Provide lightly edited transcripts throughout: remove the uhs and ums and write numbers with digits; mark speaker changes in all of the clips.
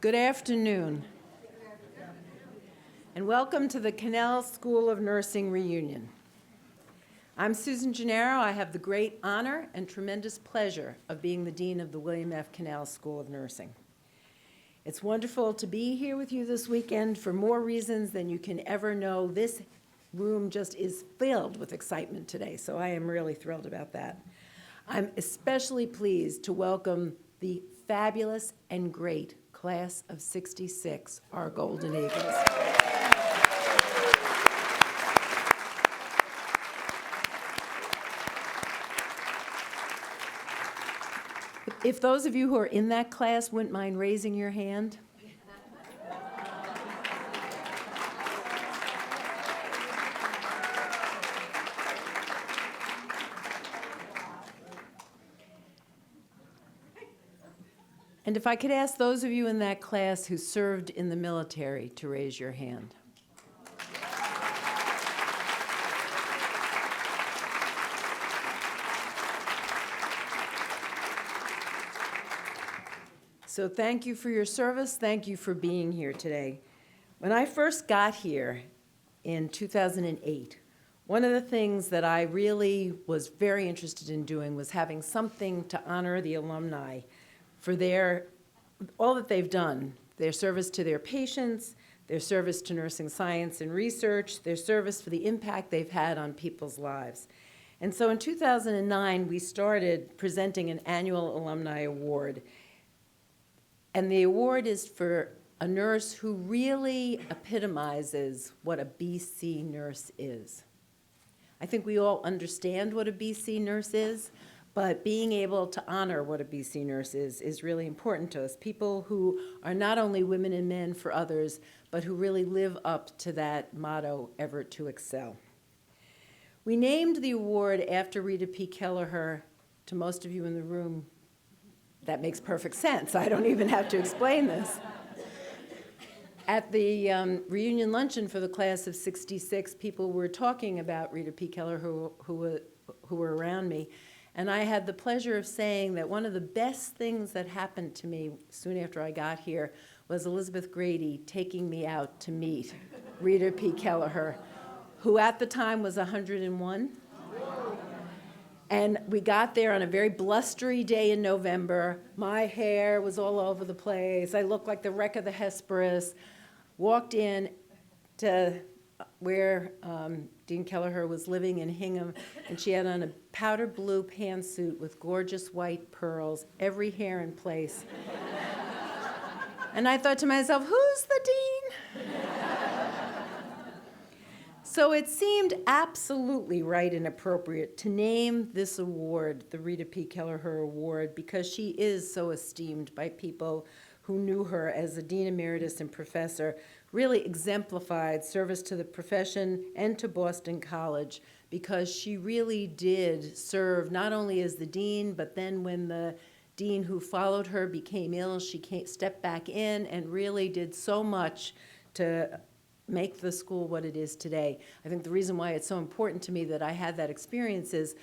Speaker 1: Good afternoon, and welcome to the Cannell School of Nursing reunion. I'm Susan Gennaro. I have the great honor and tremendous pleasure of being the Dean of the William F. Cannell School of Nursing. It's wonderful to be here with you this weekend for more reasons than you can ever know. This room just is filled with excitement today, so I am really thrilled about that. I'm especially pleased to welcome the fabulous and great Class of '66, our Golden Eagles. If those of you who are in that class wouldn't mind raising your hand. And if I could ask those of you in that class who served in the military to raise your hand. So thank you for your service. Thank you for being here today. When I first got here in 2008, one of the things that I really was very interested in doing was having something to honor the alumni for all that they've done, their service to their patients, their service to nursing science and research, their service for the impact they've had on people's lives. And so in 2009, we started presenting an annual alumni award. And the award is for a nurse who really epitomizes what a BC nurse is. I think we all understand what a BC nurse is, but being able to honor what a BC nurse is really important to us. People who are not only women and men for others, but who really live up to that motto, ever to excel. We named the award after Rita P. Kelleher. To most of you in the room, that makes perfect sense. I don't even have to explain this. At the reunion luncheon for the class of '66, people were talking about Rita P. Kelleher who were around me. And I had the pleasure of saying that one of the best things that happened to me soon after I got here was Elizabeth Grady taking me out to meet Rita P. Kelleher, who at the time was 101. And we got there on a very blustery day in November. My hair was all over the place. I looked like the wreck of the Hesperus. Walked in to where Dean Kelleher was living in Hingham, and she had on a powder blue pantsuit with gorgeous white pearls, every hair in place. And I thought to myself, who's the dean? So it seemed absolutely right and appropriate to name this award the Rita P. Kelleher Award, because she is so esteemed by people who knew her as a dean emeritus and professor, really exemplified service to the profession and to Boston College, because she really did serve not only as the dean, but then when the dean who followed her became ill, she stepped back in and really did so much to make the school what it is today. I think the reason why it's so important to me that I had that experience is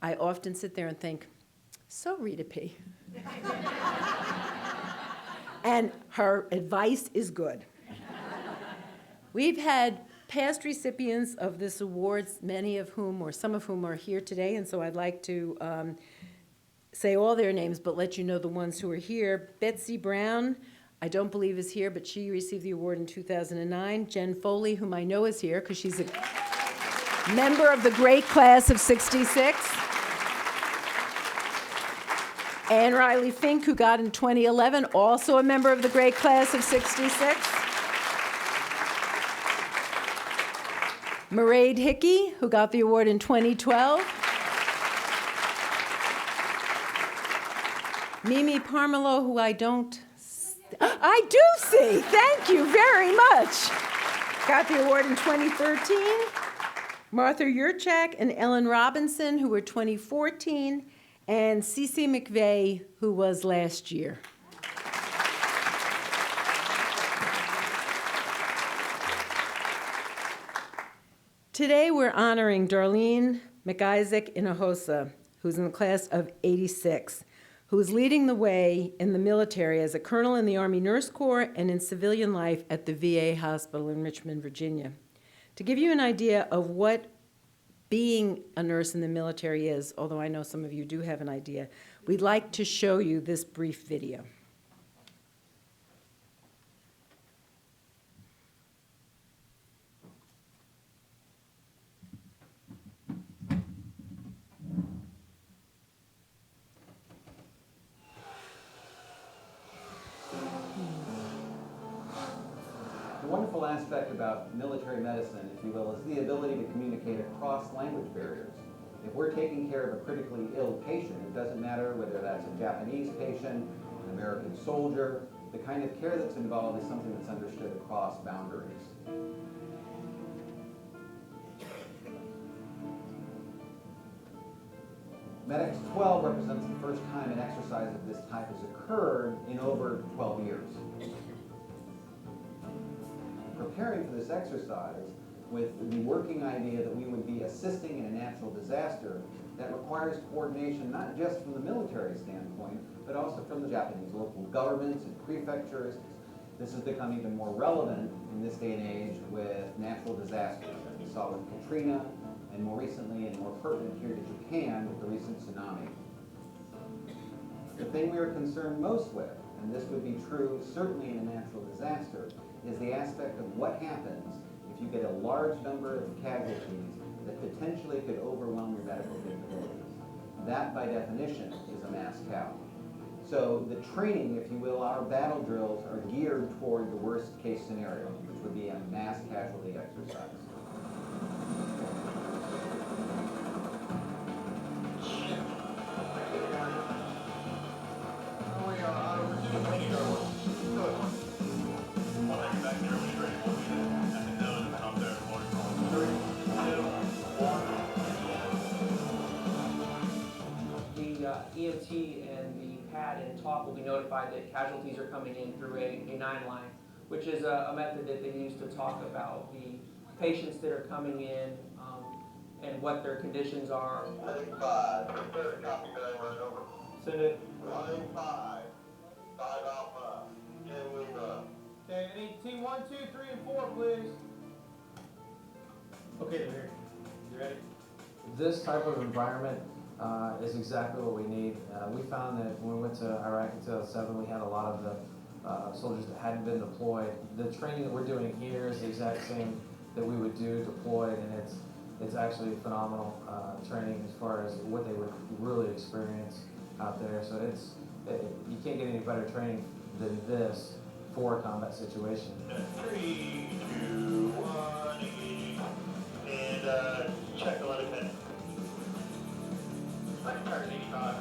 Speaker 1: I often sit there and think, so Rita P. And her advice is good. We've had past recipients of this award, many of whom, or some of whom, are here today, and so I'd like to say all their names, but let you know the ones who are here. Betsy Brown, I don't believe is here, but she received the award in 2009. Jen Foley, whom I know is here, because she's a member of the great class of '66. Anne Riley Fink, who got in 2011, also a member of the great class of '66. Mairead Hickey, who got the award in 2012. Mimi Parmelo, who I do see, thank you very much, got the award in 2013. Martha Yurchak and Ellen Robinson, who were 2014, and Cece McVeigh, who was last year. Today we're honoring Darlene McIsaac Hinojosa, who's in the class of '86, who is leading the way in the military as a colonel in the Army Nurse Corps and in civilian life at the VA hospital in Richmond, Virginia. To give you an idea of what being a nurse in the military is, although I know some of you do have an idea, we'd like to show you this brief video.
Speaker 2: The wonderful aspect about military medicine, if you will, is the ability to communicate across language barriers. If we're taking care of a critically ill patient, it doesn't matter whether that's a Japanese patient, an American soldier, the kind of care that's involved is something that's understood across boundaries. MEDEX 12 represents the first time an exercise of this type has occurred in over 12 years. Preparing for this exercise with the working idea that we would be assisting in a natural disaster that requires coordination not just from the military standpoint, but also from the Japanese local governments and prefectures. This has become even more relevant in this day and age with natural disasters, as we saw with Katrina, and more recently and more pertinent here to Japan with the recent tsunami. The thing we are concerned most with, and this would be true certainly in a natural disaster, is the aspect of what happens if you get a large number of casualties that potentially could overwhelm your medical capabilities. That, by definition, is a mass cow. So the training, if you will, our battle drills are geared toward the worst case scenario, which would be a mass casualty exercise.
Speaker 3: EMT and the pad and talk will be notified that casualties are coming in through a 9 line, which is a method that they use to talk about the patients that are coming in and what their conditions are.
Speaker 4: 5, copy that, over.
Speaker 3: Send it.
Speaker 4: 5, 5 Alpha, 10 Lima.
Speaker 3: Okay, any T1, 2, 3, and 4, please. Okay, they're here. You ready?
Speaker 5: This type of environment is exactly what we need. We found that when we went to Iraq in 2007, we had a lot of the soldiers that hadn't been deployed. The training that we're doing here is the exact same that we would do deployed, and it's actually phenomenal training as far as what they would really experience out there. So you can't get any better training than this for a combat situation.
Speaker 4: 3, 2, 1, and check 11 minutes. Target 85.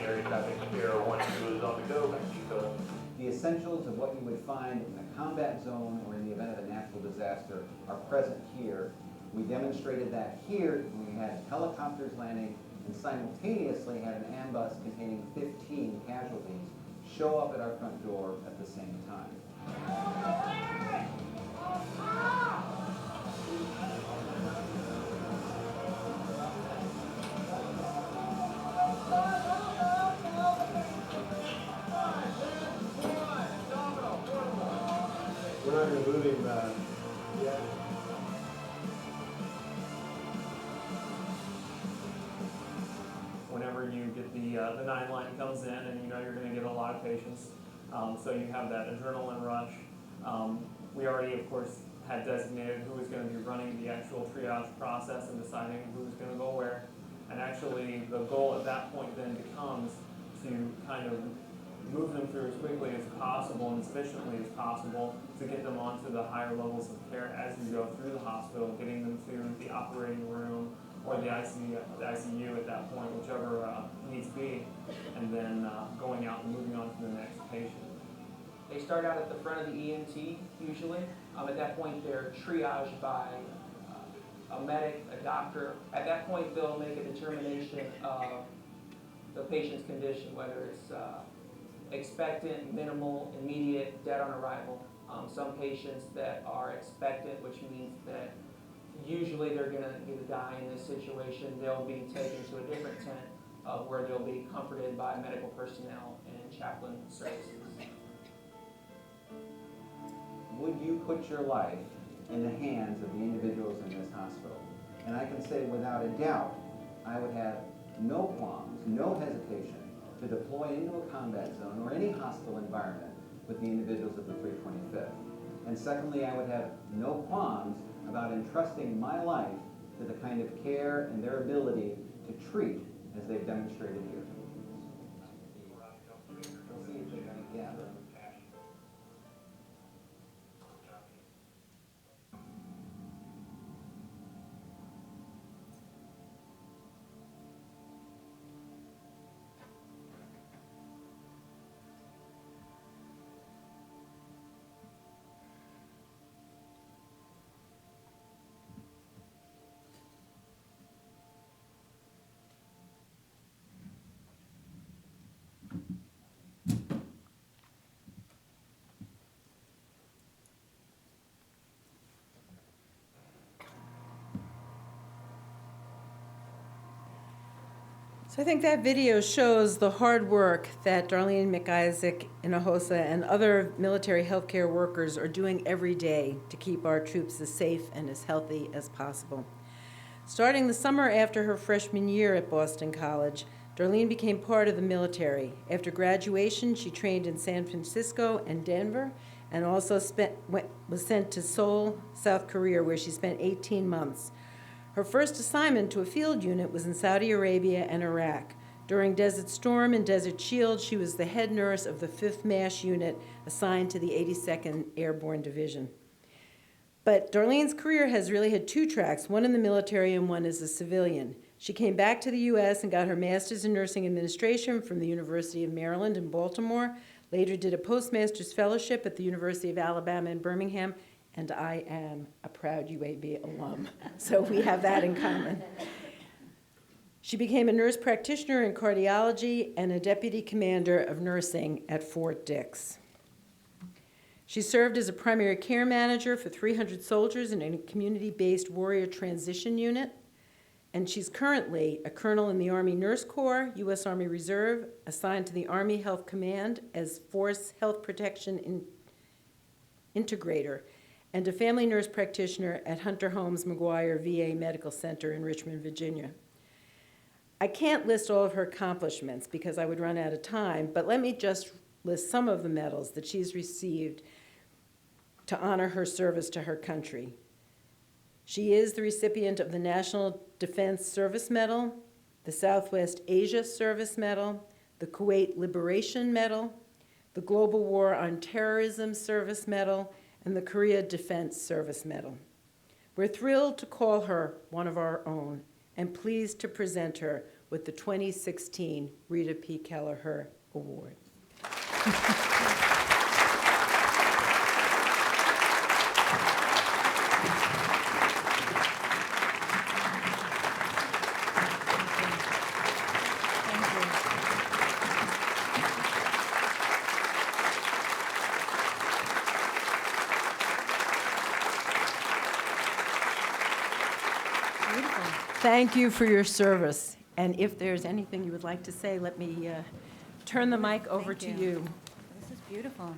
Speaker 4: Area traffic sphere 1, 2 is on the go. Back to you, Philip.
Speaker 2: The essentials of what you would find in a combat zone or in the event of a natural disaster are present here. We demonstrated that here when we had helicopters landing and simultaneously had an ambulance containing 15 casualties show up at our front door at the same time.
Speaker 6: We're not going to move him yet.
Speaker 7: Whenever you get the 9 line comes in and you know you're going to get a lot of patients, so you have that adrenaline rush. We already, of course, had designated who was going to be running the actual triage process and deciding who was going to go where. And actually, the goal at that point then becomes to kind of move them through as quickly as possible and as efficiently as possible to get them onto the higher levels of care as you go through the hospital, getting them to the operating room or the ICU at that point, whichever needs be, and then going out and moving on to the next patient.
Speaker 3: They start out at the front of the EMT, usually. At that point, they're triaged by a medic, a doctor. At that point, they'll make a determination of the patient's condition, whether it's expectant, minimal, immediate, dead on arrival. Some patients that are expectant, which means that usually they're going to die in this situation, they'll be taken to a different tent where they'll be comforted by medical personnel and chaplain services.
Speaker 2: Would you put your life in the hands of the individuals in this hospital? And I can say without a doubt, I would have no qualms, no hesitation to deploy into a combat zone or any hostile environment with the individuals of the 325th. And secondly, I would have no qualms about entrusting my life to the kind of care and their ability to treat as they've demonstrated here. We'll see if they're going to gather.
Speaker 1: So I think that video shows the hard work that Darlene McIsaac, Hinojosa, and other military healthcare workers are doing every day to keep our troops as safe and as healthy as possible. Starting the summer after her freshman year at Boston College, Darlene became part of the military. After graduation, she trained in San Francisco and Denver, and also was sent to Seoul, South Korea, where she spent 18 months. Her first assignment to a field unit was in Saudi Arabia and Iraq. During Desert Storm and Desert Shield, she was the head nurse of the 5th MASH unit assigned to the 82nd Airborne Division. But Darlene's career has really had two tracks, one in the military and one as a civilian. She came back to the U.S. and got her master's in nursing administration from the University of Maryland in Baltimore, later did a postmaster's fellowship at the University of Alabama in Birmingham, and I am a proud UAB alum, so we have that in common. She became a nurse practitioner in cardiology and a deputy commander of nursing at Fort Dix. She served as a primary care manager for 300 soldiers in a community-based warrior transition unit, and she's currently a colonel in the Army Nurse Corps, U.S. Army Reserve, assigned to the Army Health Command as Force Health Protection Integrator, and a family nurse practitioner at Hunter Holmes McGuire VA Medical Center in Richmond, Virginia. I can't list all of her accomplishments because I would run out of time, but let me just list some of the medals that she's received to honor her service to her country. She is the recipient of the National Defense Service Medal, the Southwest Asia Service Medal, the Kuwait Liberation Medal, the Global War on Terrorism Service Medal, and the Korea Defense Service Medal. We're thrilled to call her one of our own and pleased to present her with the 2016 Rita P. Kelleher Award. Thank you for your service. And if there's anything you would like to say, let me turn the mic over to you.
Speaker 8: This is beautiful.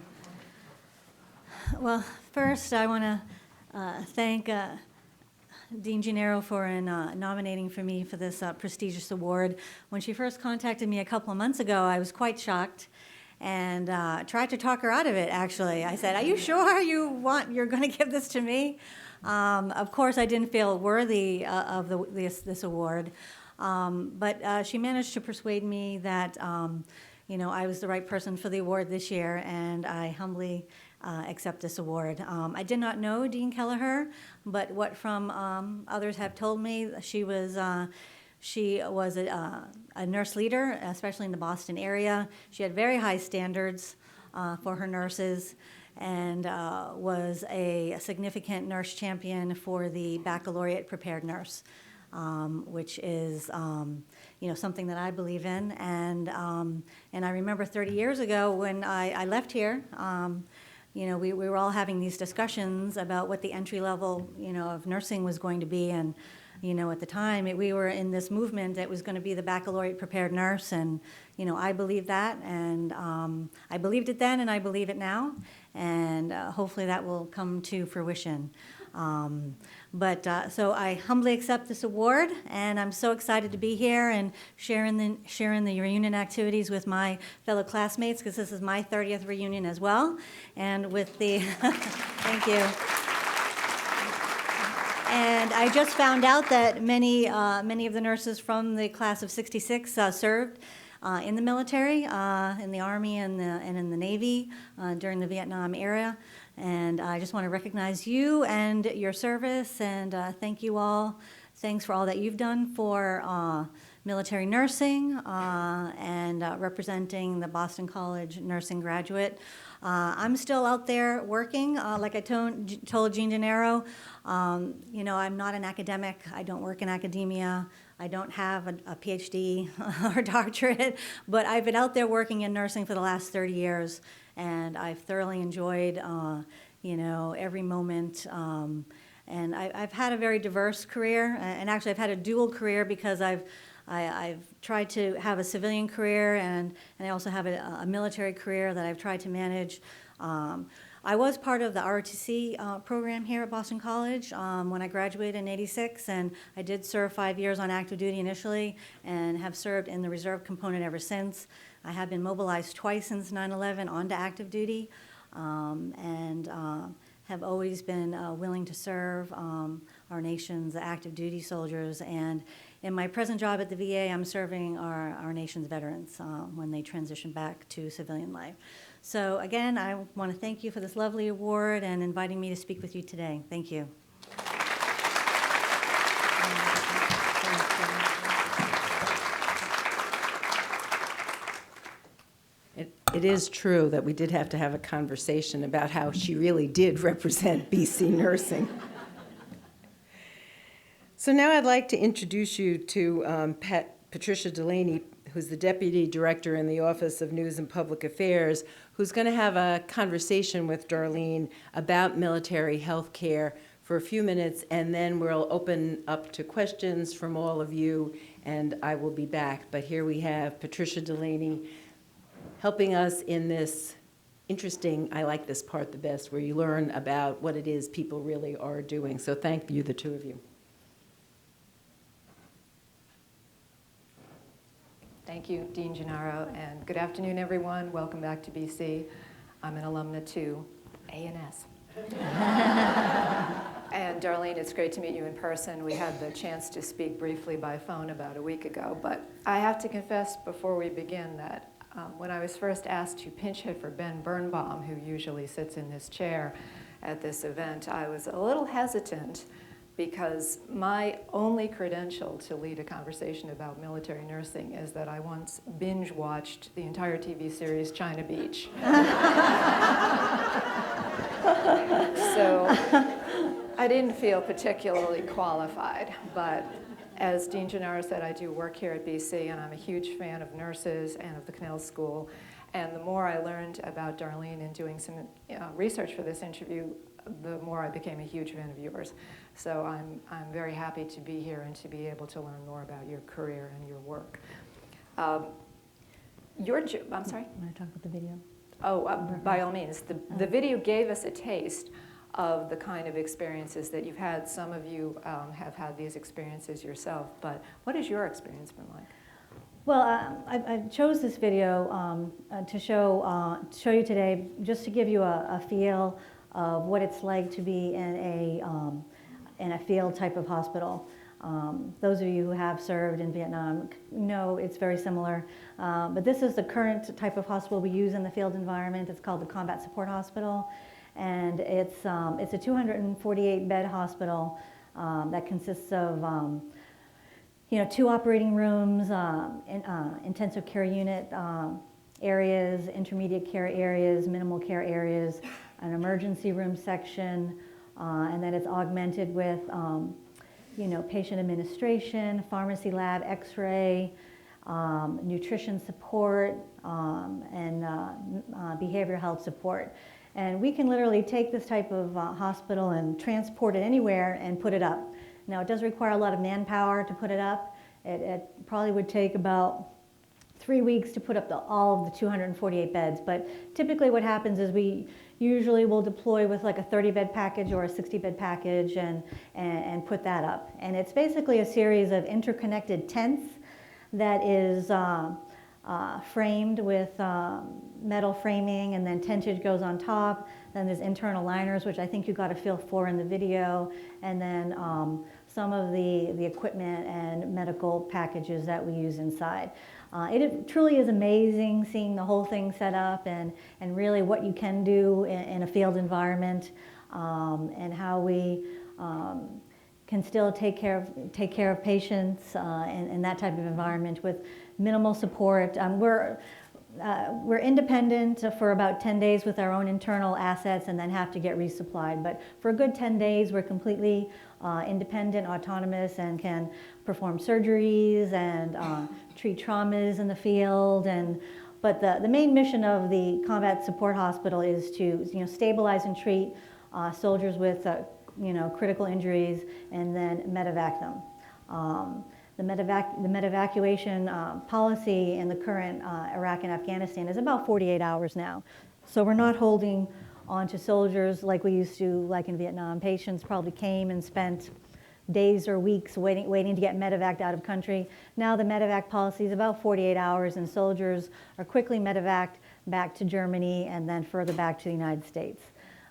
Speaker 8: Well, first I want to thank Dean Gennaro for nominating for me for this prestigious award. When she first contacted me a couple of months ago, I was quite shocked and tried to talk her out of it, actually. I said, "Are you sure you're going to give this to me?" Of course, I didn't feel worthy of this award, but she managed to persuade me that I was the right person for the award this year, and I humbly accept this award. I did not know Dean Kelleher, but what from others have told me, she was a nurse leader, especially in the Boston area. She had very high standards for her nurses, and was a significant nurse champion for the baccalaureate prepared nurse, which is something that I believe in. And I remember 30 years ago when I left here, we were all having these discussions about what the entry level of nursing was going to be, and At the time, we were in this movement that was going to be the baccalaureate prepared nurse, and, I believe that, and I believed it then, and I believe it now, and hopefully that will come to fruition. So I humbly accept this award, and I'm so excited to be here and sharing the reunion activities with my fellow classmates, because this is my 30th reunion as well, and with the, thank you. And I just found out that many of the nurses from the class of '66 served in the military, in the Army and in the Navy during the Vietnam era. And I just want to recognize you and your service, and thank you all. Thanks for all that you've done for military nursing and representing the Boston College nursing graduate. I'm still out there working. Like I told Jean Gennaro, I'm not an academic. I don't work in academia. I don't have a PhD or doctorate, but I've been out there working in nursing for the last 30 years, and I've thoroughly enjoyed, every moment. And I've had a very diverse career, and actually I've had a dual career because I've tried to have a civilian career, and I also have a military career that I've tried to manage. I was part of the ROTC program here at Boston College when I graduated in '86, and I did serve 5 years on active duty initially and have served in the reserve component ever since. I have been mobilized twice since 9/11 onto active duty, and have always been willing to serve our nation's active duty soldiers. And in my present job at the VA, I'm serving our nation's veterans when they transition back to civilian life. So again, I want to thank you for this lovely award and inviting me to speak with you today. Thank you.
Speaker 1: It is true that we did have to have a conversation about how she really did represent BC nursing. So now I'd like to introduce you to Patricia Delaney, who's the Deputy Director in the Office of News and Public Affairs, who's going to have a conversation with Darlene about military health care for a few minutes, and then we'll open up to questions from all of you, and I will be back. But here we have Patricia Delaney helping us in this interesting, I like this part the best, where you learn about what it is people really are doing. So thank you, the two of you.
Speaker 9: Thank you, Dean Gennaro, and good afternoon, everyone. Welcome back to BC. I'm an alumna too, A&S. And Darlene, it's great to meet you in person. We had the chance to speak briefly by phone about a week ago, but I have to confess before we begin that when I was first asked to pinch hit for Ben Birnbaum, who usually sits in this chair at this event, I was a little hesitant because my only credential to lead a conversation about military nursing is that I once binge-watched the entire TV series China Beach. So I didn't feel particularly qualified, but as Dean Gennaro said, I do work here at BC, and I'm a huge fan of nurses and of the Canal School. And the more I learned about Darlene in doing some research for this interview, the more I became a huge fan of yours. So I'm very happy to be here and to be able to learn more about your career and your work. I'm sorry?
Speaker 8: Want to talk about the video?
Speaker 9: Oh, by all means. The video gave us a taste of the kind of experiences that you've had. Some of you have had these experiences yourself, but what has your experience been like?
Speaker 8: Well, I chose this video to show you today, just to give you a feel of what it's like to be in a field type of hospital. Those of you who have served in Vietnam know it's very similar, but this is the current type of hospital we use in the field environment. It's called the Combat Support Hospital, and it's a 248-bed hospital that consists of 2 operating rooms, intensive care unit areas, intermediate care areas, minimal care areas, an emergency room section, and then it's augmented with patient administration, pharmacy lab, x-ray, nutrition support, and behavioral health support. And we can literally take this type of hospital and transport it anywhere and put it up. Now, it does require a lot of manpower to put it up. It probably would take about 3 weeks to put up all of the 248 beds, but typically what happens is we usually will deploy with like a 30-bed package or a 60-bed package and put that up. And it's basically a series of interconnected tents that is framed with metal framing, and then tentage goes on top. Then there's internal liners, which I think you got a feel for in the video, and then some of the equipment and medical packages that we use inside. It truly is amazing seeing the whole thing set up and really what you can do in a field environment, and how we can still take care of patients in that type of environment with minimal support. We're independent for about 10 days with our own internal assets and then have to get resupplied. But for a good 10 days, we're completely independent, autonomous, and can perform surgeries and treat traumas in the field. But the main mission of the Combat Support Hospital is to stabilize and treat soldiers with critical injuries and then medevac them. The medevacuation policy in the current Iraq and Afghanistan is about 48 hours now. So we're not holding on to soldiers like we used to, like in Vietnam. Patients probably came and spent days or weeks waiting to get medevaced out of country. Now the medevac policy is about 48 hours, and soldiers are quickly medevaced back to Germany and then further back to the United States.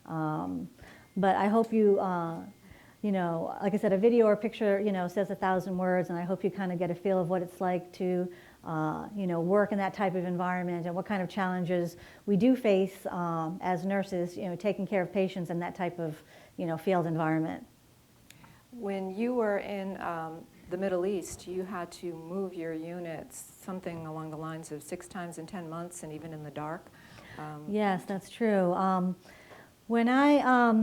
Speaker 8: But I hope you, like I said, a video or a picture, says 1,000 words, and I hope you kind of get a feel of what it's like to, work in that type of environment and what kind of challenges we do face as nurses, taking care of patients in that type of, field environment.
Speaker 9: When you were in the Middle East, you had to move your units something along the lines of 6 times in 10 months and even in the dark.
Speaker 8: Yes, that's true. When I,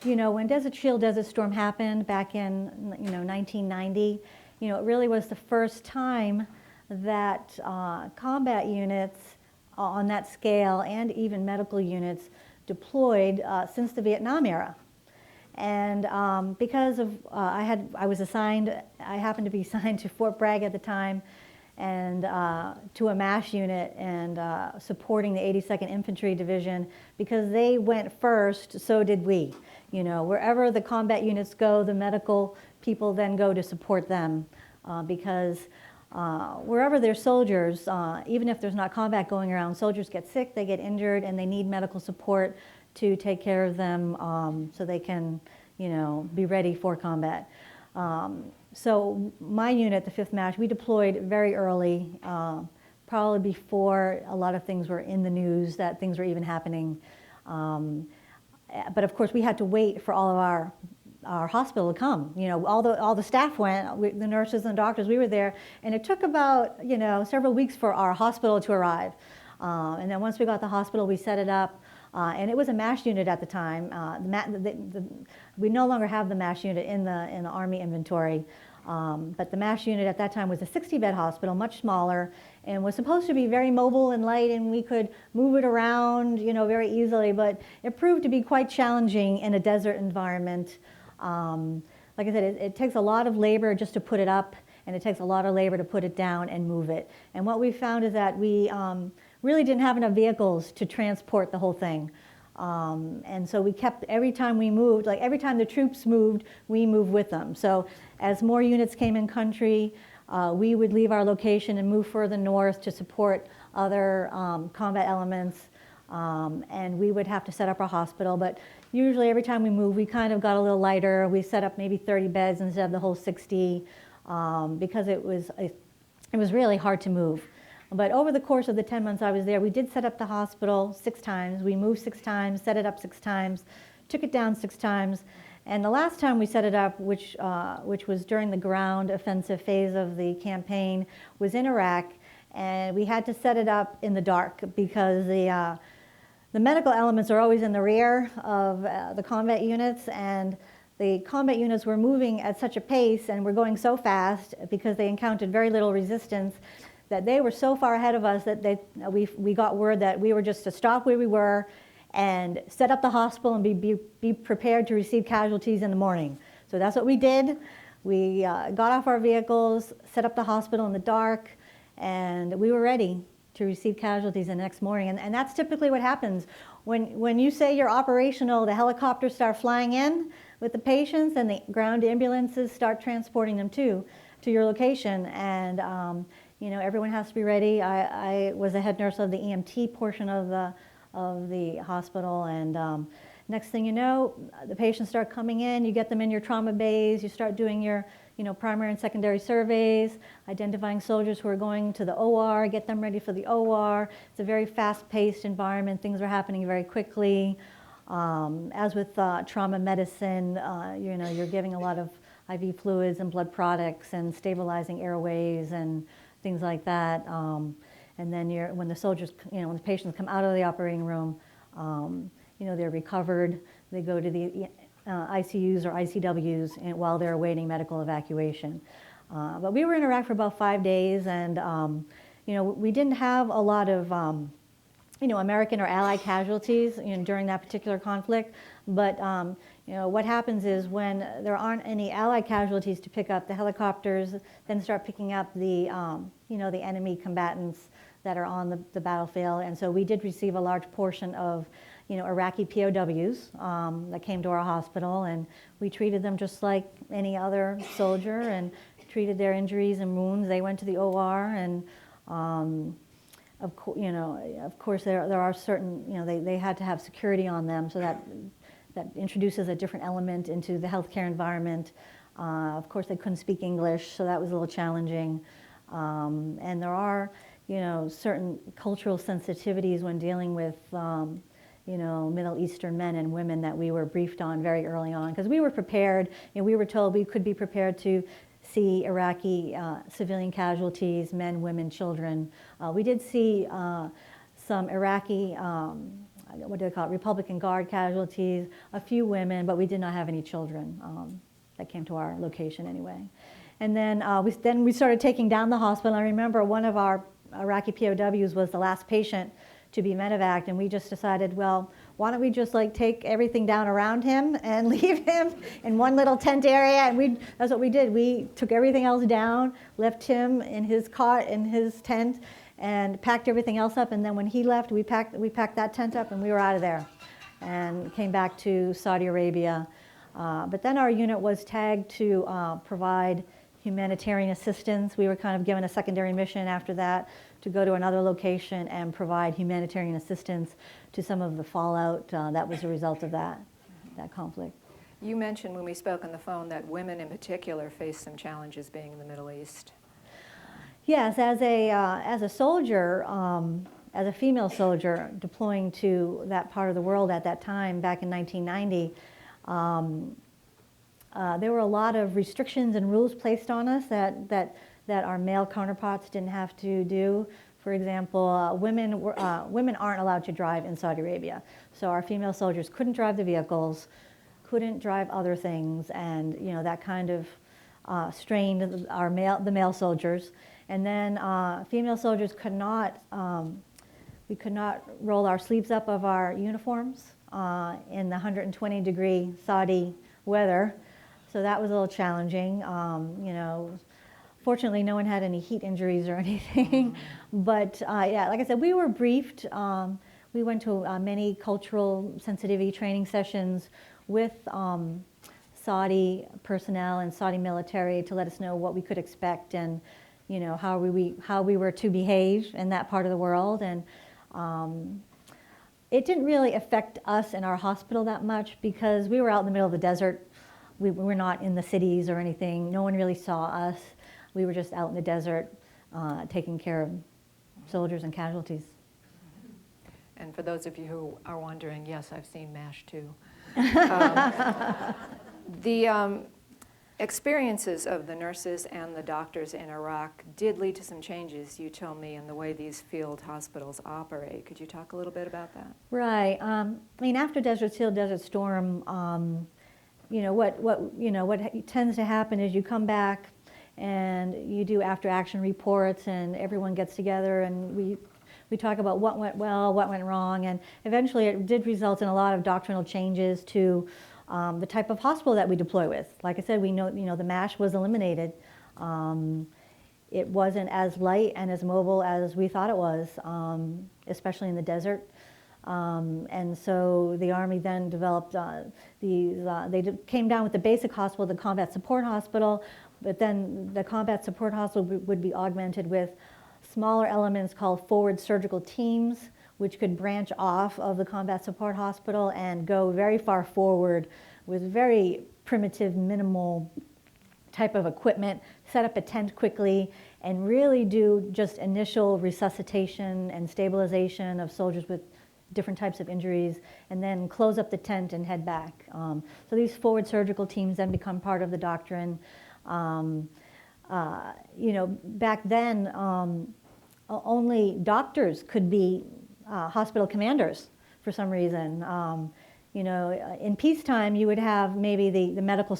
Speaker 8: when Desert Shield, Desert Storm happened back in, 1990, it really was the first time that combat units on that scale and even medical units deployed since the Vietnam era. And because of, I happened to be assigned to Fort Bragg at the time, and to a MASH unit and supporting the 82nd Infantry Division. Because they went first, so did we. Wherever the combat units go, the medical people then go to support them. Because wherever there's soldiers, even if there's not combat going around, soldiers get sick, they get injured, and they need medical support to take care of them so they can, be ready for combat. So my unit, the 5th MASH, we deployed very early, probably before a lot of things were in the news, that things were even happening. But of course, we had to wait for all of our hospital to come. All the staff went, the nurses and doctors, we were there, and it took about, several weeks for our hospital to arrive. And then once we got the hospital, we set it up. And it was a MASH unit at the time. We no longer have the MASH unit in the Army inventory, but the MASH unit at that time was a 60-bed hospital, much smaller, and was supposed to be very mobile and light, and we could move it around, very easily. But it proved to be quite challenging in a desert environment. Like I said, it takes a lot of labor just to put it up, and it takes a lot of labor to put it down and move it. And what we found is that we really didn't have enough vehicles to transport the whole thing. And so we kept, every time we moved, like every time the troops moved, we moved with them. So as more units came in country, we would leave our location and move further north to support other combat elements, and we would have to set up our hospital. But usually every time we moved, we kind of got a little lighter. We set up maybe 30 beds instead of the whole 60, because it was really hard to move. But over the course of the 10 months I was there, we did set up the hospital 6 times. We moved 6 times, set it up 6 times, took it down 6 times. And the last time we set it up, which was during the ground offensive phase of the campaign, was in Iraq. And we had to set it up in the dark because the medical elements are always in the rear of the combat units. And the combat units were moving at such a pace and were going so fast because they encountered very little resistance, that they were so far ahead of us that we got word that we were just to stop where we were and set up the hospital and be prepared to receive casualties in the morning. So that's what we did. We got off our vehicles, set up the hospital in the dark, and we were ready to receive casualties the next morning. And that's typically what happens. When you say you're operational, the helicopters start flying in with the patients, and the ground ambulances start transporting them to your location. And you know, everyone has to be ready. I was a head nurse of the EMT portion of the hospital, and next thing you know, the patients start coming in. You get them in your trauma bays. You start doing your, you know, primary and secondary surveys, identifying soldiers who are going to the OR, get them ready for the OR. It's a very fast-paced environment. Things are happening very quickly. As with trauma medicine, you know, you're giving a lot of IV fluids and blood products and stabilizing airways and things like that. And then when the soldiers, you know, when the patients come out of the operating room, you know, they're recovered. They go to the ICUs or ICWs while they're awaiting medical evacuation. But we were in Iraq for about 5 days, and you know, we didn't have a lot of you know, American or Allied casualties, you know, during that particular conflict. But you know, what happens is when there aren't any Allied casualties to pick up, the helicopters then start picking up the you know, the enemy combatants that are on the battlefield. And so we did receive a large portion of, you know, Iraqi POWs that came to our hospital, and we treated them just like any other soldier and treated their injuries and wounds. They went to the OR, and of course there are certain, you know, they had to have security on them, so that introduces a different element into the healthcare environment. Of course, they couldn't speak English, so that was a little challenging. And there are, you know, certain cultural sensitivities when dealing with you know, Middle Eastern men and women that we were briefed on very early on, because we were prepared. You know, we were told we could be prepared to see Iraqi civilian casualties, men, women, children. We did see some Iraqi, what do they call it, Republican Guard casualties, a few women, but we did not have any children that came to our location anyway. And then we started taking down the hospital. I remember one of our Iraqi POWs was the last patient to be medevaced, and we just decided, well, why don't we just like take everything down around him and leave him in one little tent area? And that's what we did. We took everything else down, left him in his cot, in his tent, and packed everything else up. And then when he left, we packed that tent up, and we were out of there and came back to Saudi Arabia. But then our unit was tagged to provide humanitarian assistance. We were kind of given a secondary mission after that to go to another location and provide humanitarian assistance to some of the fallout that was a result of that conflict.
Speaker 9: You mentioned when we spoke on the phone that women in particular face some challenges being in the Middle East.
Speaker 8: Yes, as a soldier, as a female soldier deploying to that part of the world at that time, back in 1990, there were a lot of restrictions and rules placed on us that our male counterparts didn't have to do. For example, women aren't allowed to drive in Saudi Arabia. So our female soldiers couldn't drive the vehicles, couldn't drive other things, and you know, that kind of strained the male soldiers. And then female soldiers could not roll our sleeves up of our uniforms in the 120-degree Saudi weather. So that was a little challenging. You know, fortunately, no one had any heat injuries or anything. But yeah, like I said, we were briefed. We went to many cultural sensitivity training sessions with Saudi personnel and Saudi military to let us know what we could expect and, you know, how we were to behave in that part of the world. And it didn't really affect us in our hospital that much because we were out in the middle of the desert. We were not in the cities or anything. No one really saw us. We were just out in the desert taking care of soldiers and casualties.
Speaker 9: And for those of you who are wondering, yes, I've seen MASH too. The experiences of the nurses and the doctors in Iraq did lead to some changes, you told me, in the way these field hospitals operate. Could you talk a little bit about that?
Speaker 8: Right. I mean, after Desert Seal, Desert Storm, you know, what tends to happen is you come back and you do after-action reports, and everyone gets together, and we talk about what went well, what went wrong, and eventually it did result in a lot of doctrinal changes to the type of hospital that we deploy with. Like I said, we know, the MASH was eliminated. It wasn't as light and as mobile as we thought it was, especially in the desert. And so the Army then developed came down with the basic hospital, the combat support hospital, but then the combat support hospital would be augmented with smaller elements called forward surgical teams, which could branch off of the combat support hospital and go very far forward with very primitive, minimal type of equipment, set up a tent quickly, and really do just initial resuscitation and stabilization of soldiers with different types of injuries, and then close up the tent and head back. So these forward surgical teams then become part of the doctrine. Back then, only doctors could be hospital commanders for some reason. In peacetime, you would have maybe the medical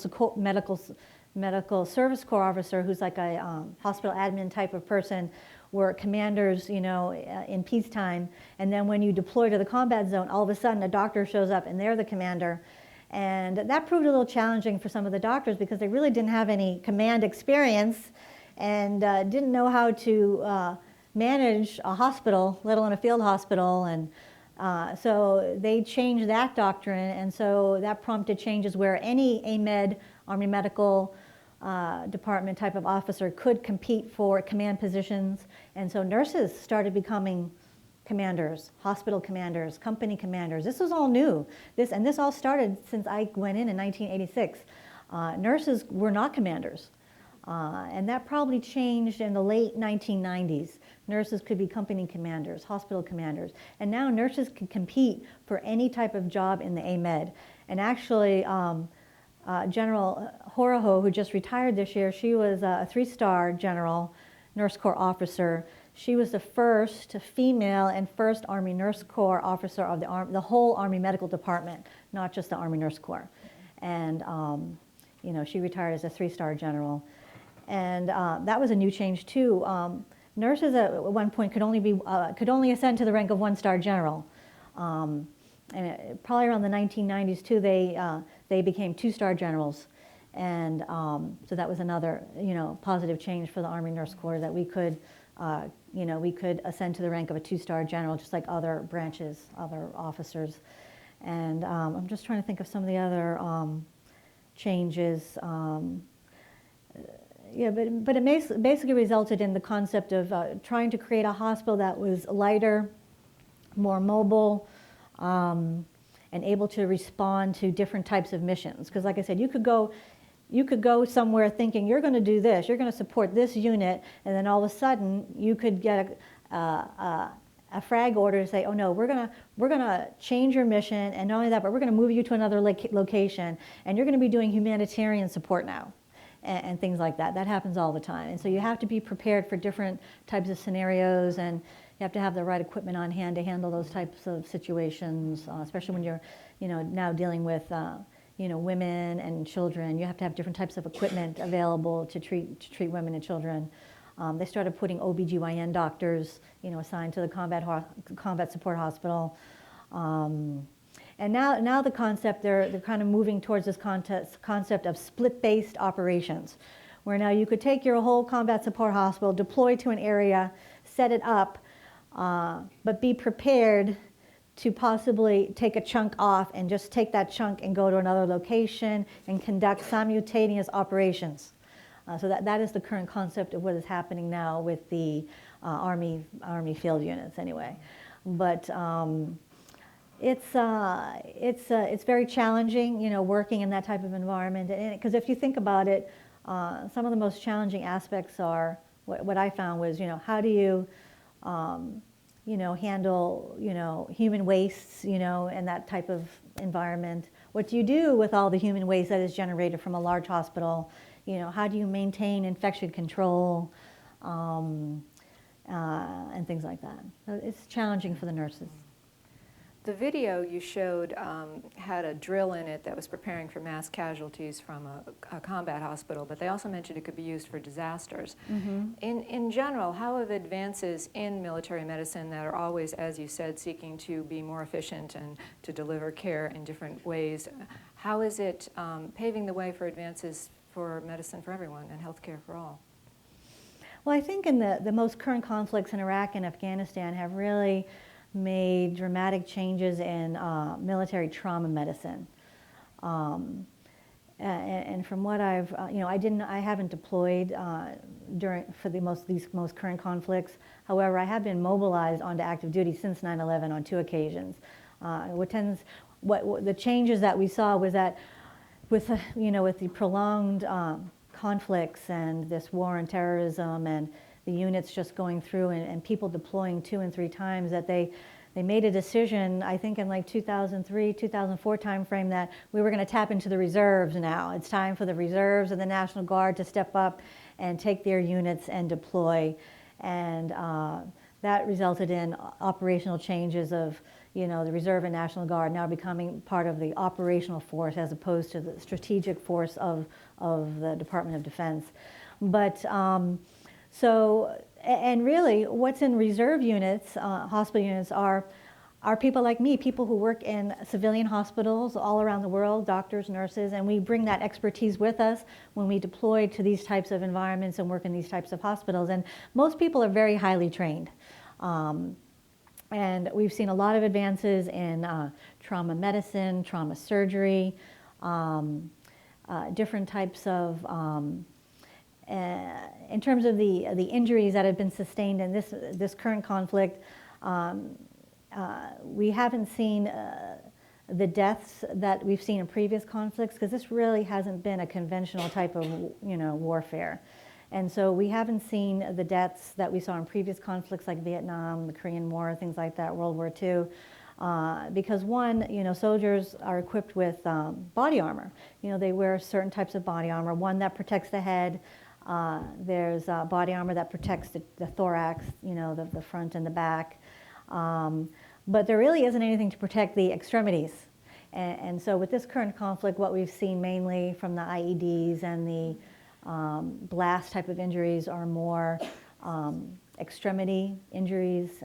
Speaker 8: service corps officer, who's like a hospital admin type of person, were commanders, in peacetime. And then when you deploy to the combat zone, all of a sudden a doctor shows up and they're the commander. And that proved a little challenging for some of the doctors because they really didn't have any command experience and didn't know how to manage a hospital, let alone a field hospital. And so they changed that doctrine, and so that prompted changes where any AMED, Army Medical Department type of officer, could compete for command positions. And so nurses started becoming commanders, hospital commanders, company commanders. This was all new. This all started since I went in 1986. Nurses were not commanders. And that probably changed in the late 1990s. Nurses could be company commanders, hospital commanders. And now nurses can compete for any type of job in the AMED. And actually, General Horoho, who just retired this year, she was a 3-star general, Nurse Corps officer. She was the first female and first Army Nurse Corps officer of the whole Army Medical Department, not just the Army Nurse Corps. And she retired as a 3-star general. And that was a new change too. Nurses at one point could only ascend to the rank of 1-star general. And probably around the 1990s too, they became 2-star generals. And so that was another, positive change for the Army Nurse Corps, that we could ascend to the rank of a 2-star general, just like other branches, other officers. And I'm just trying to think of some of the other changes. But it basically resulted in the concept of trying to create a hospital that was lighter, more mobile, and able to respond to different types of missions. Because like I said, you could go somewhere thinking you're going to do this, you're going to support this unit, and then all of a sudden you could get a frag order to say, oh no, we're gonna change your mission, and not only that, but we're going to move you to another location, and you're going to be doing humanitarian support now. And things like that. That happens all the time. And so you have to be prepared for different types of scenarios, and you have to have the right equipment on hand to handle those types of situations, especially when you're, now dealing with, women and children. You have to have different types of equipment available to treat women and children. They started putting OBGYN doctors, assigned to the combat support hospital. And now the concept, they're kind of moving towards this concept of split-based operations, where now you could take your whole combat support hospital, deploy to an area, set it up, but be prepared to possibly take a chunk off and just take that chunk and go to another location and conduct simultaneous operations. So that is the current concept of what is happening now with the Army field units anyway. But it's very challenging, working in that type of environment. Because if you think about it, some of the most challenging aspects are, what I found was, how do you, handle, human wastes, in that type of environment? What do you do with all the human waste that is generated from a large hospital? How do you maintain infection control, and things like that? So it's challenging for the nurses.
Speaker 9: The video you showed had a drill in it that was preparing for mass casualties from a combat hospital, but they also mentioned it could be used for disasters. In general, how have advances in military medicine that are always, as you said, seeking to be more efficient and to deliver care in different ways, how is it paving the way for advances for medicine for everyone and healthcare for all?
Speaker 8: Well, I think in the most current conflicts in Iraq and Afghanistan have really made dramatic changes in military trauma medicine. And from what I've, I haven't deployed for these most current conflicts. However, I have been mobilized onto active duty since 9/11 on 2 occasions. The changes that we saw was that with the prolonged conflicts and this war on terrorism and the units just going through and people deploying 2 and 3 times, that they made a decision, I think in like 2003, 2004 timeframe, that we were going to tap into the reserves now. It's time for the reserves and the National Guard to step up and take their units and deploy. And that resulted in operational changes of, the Reserve and National Guard now becoming part of the operational force as opposed to the strategic force of the Department of Defense. But and really what's in reserve units, hospital units, are people like me, people who work in civilian hospitals all around the world, doctors, nurses, and we bring that expertise with us when we deploy to these types of environments and work in these types of hospitals. And most people are very highly trained. And we've seen a lot of advances in trauma medicine, trauma surgery, different types of, in terms of the injuries that have been sustained in this current conflict, we haven't seen the deaths that we've seen in previous conflicts, because this really hasn't been a conventional type of warfare. And so we haven't seen the deaths that we saw in previous conflicts like Vietnam, the Korean War, things like that, World War II. Because one, soldiers are equipped with body armor. They wear certain types of body armor, one that protects the head. There's body armor that protects the thorax, the front and the back. But there really isn't anything to protect the extremities. And so with this current conflict, what we've seen mainly from the IEDs and the blast type of injuries are more extremity injuries,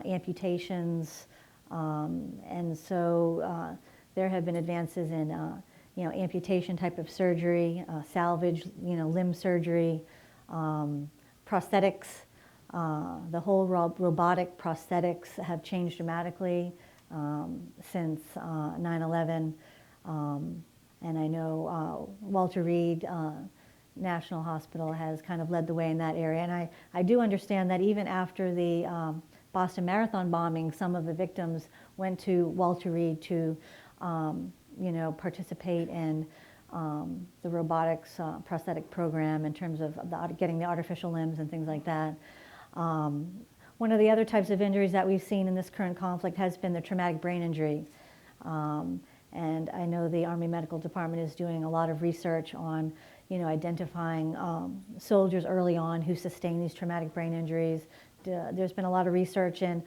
Speaker 8: amputations, and so there have been advances in amputation type of surgery, salvage, limb surgery, prosthetics. The whole robotic prosthetics have changed dramatically since 9/11. And I know Walter Reed National Hospital has kind of led the way in that area. And I do understand that even after the Boston Marathon bombing, some of the victims went to Walter Reed to, participate in the robotics prosthetic program in terms of getting the artificial limbs and things like that. One of the other types of injuries that we've seen in this current conflict has been the traumatic brain injury. And I know the Army Medical Department is doing a lot of research on, identifying soldiers early on who sustain these traumatic brain injuries. There's been a lot of research in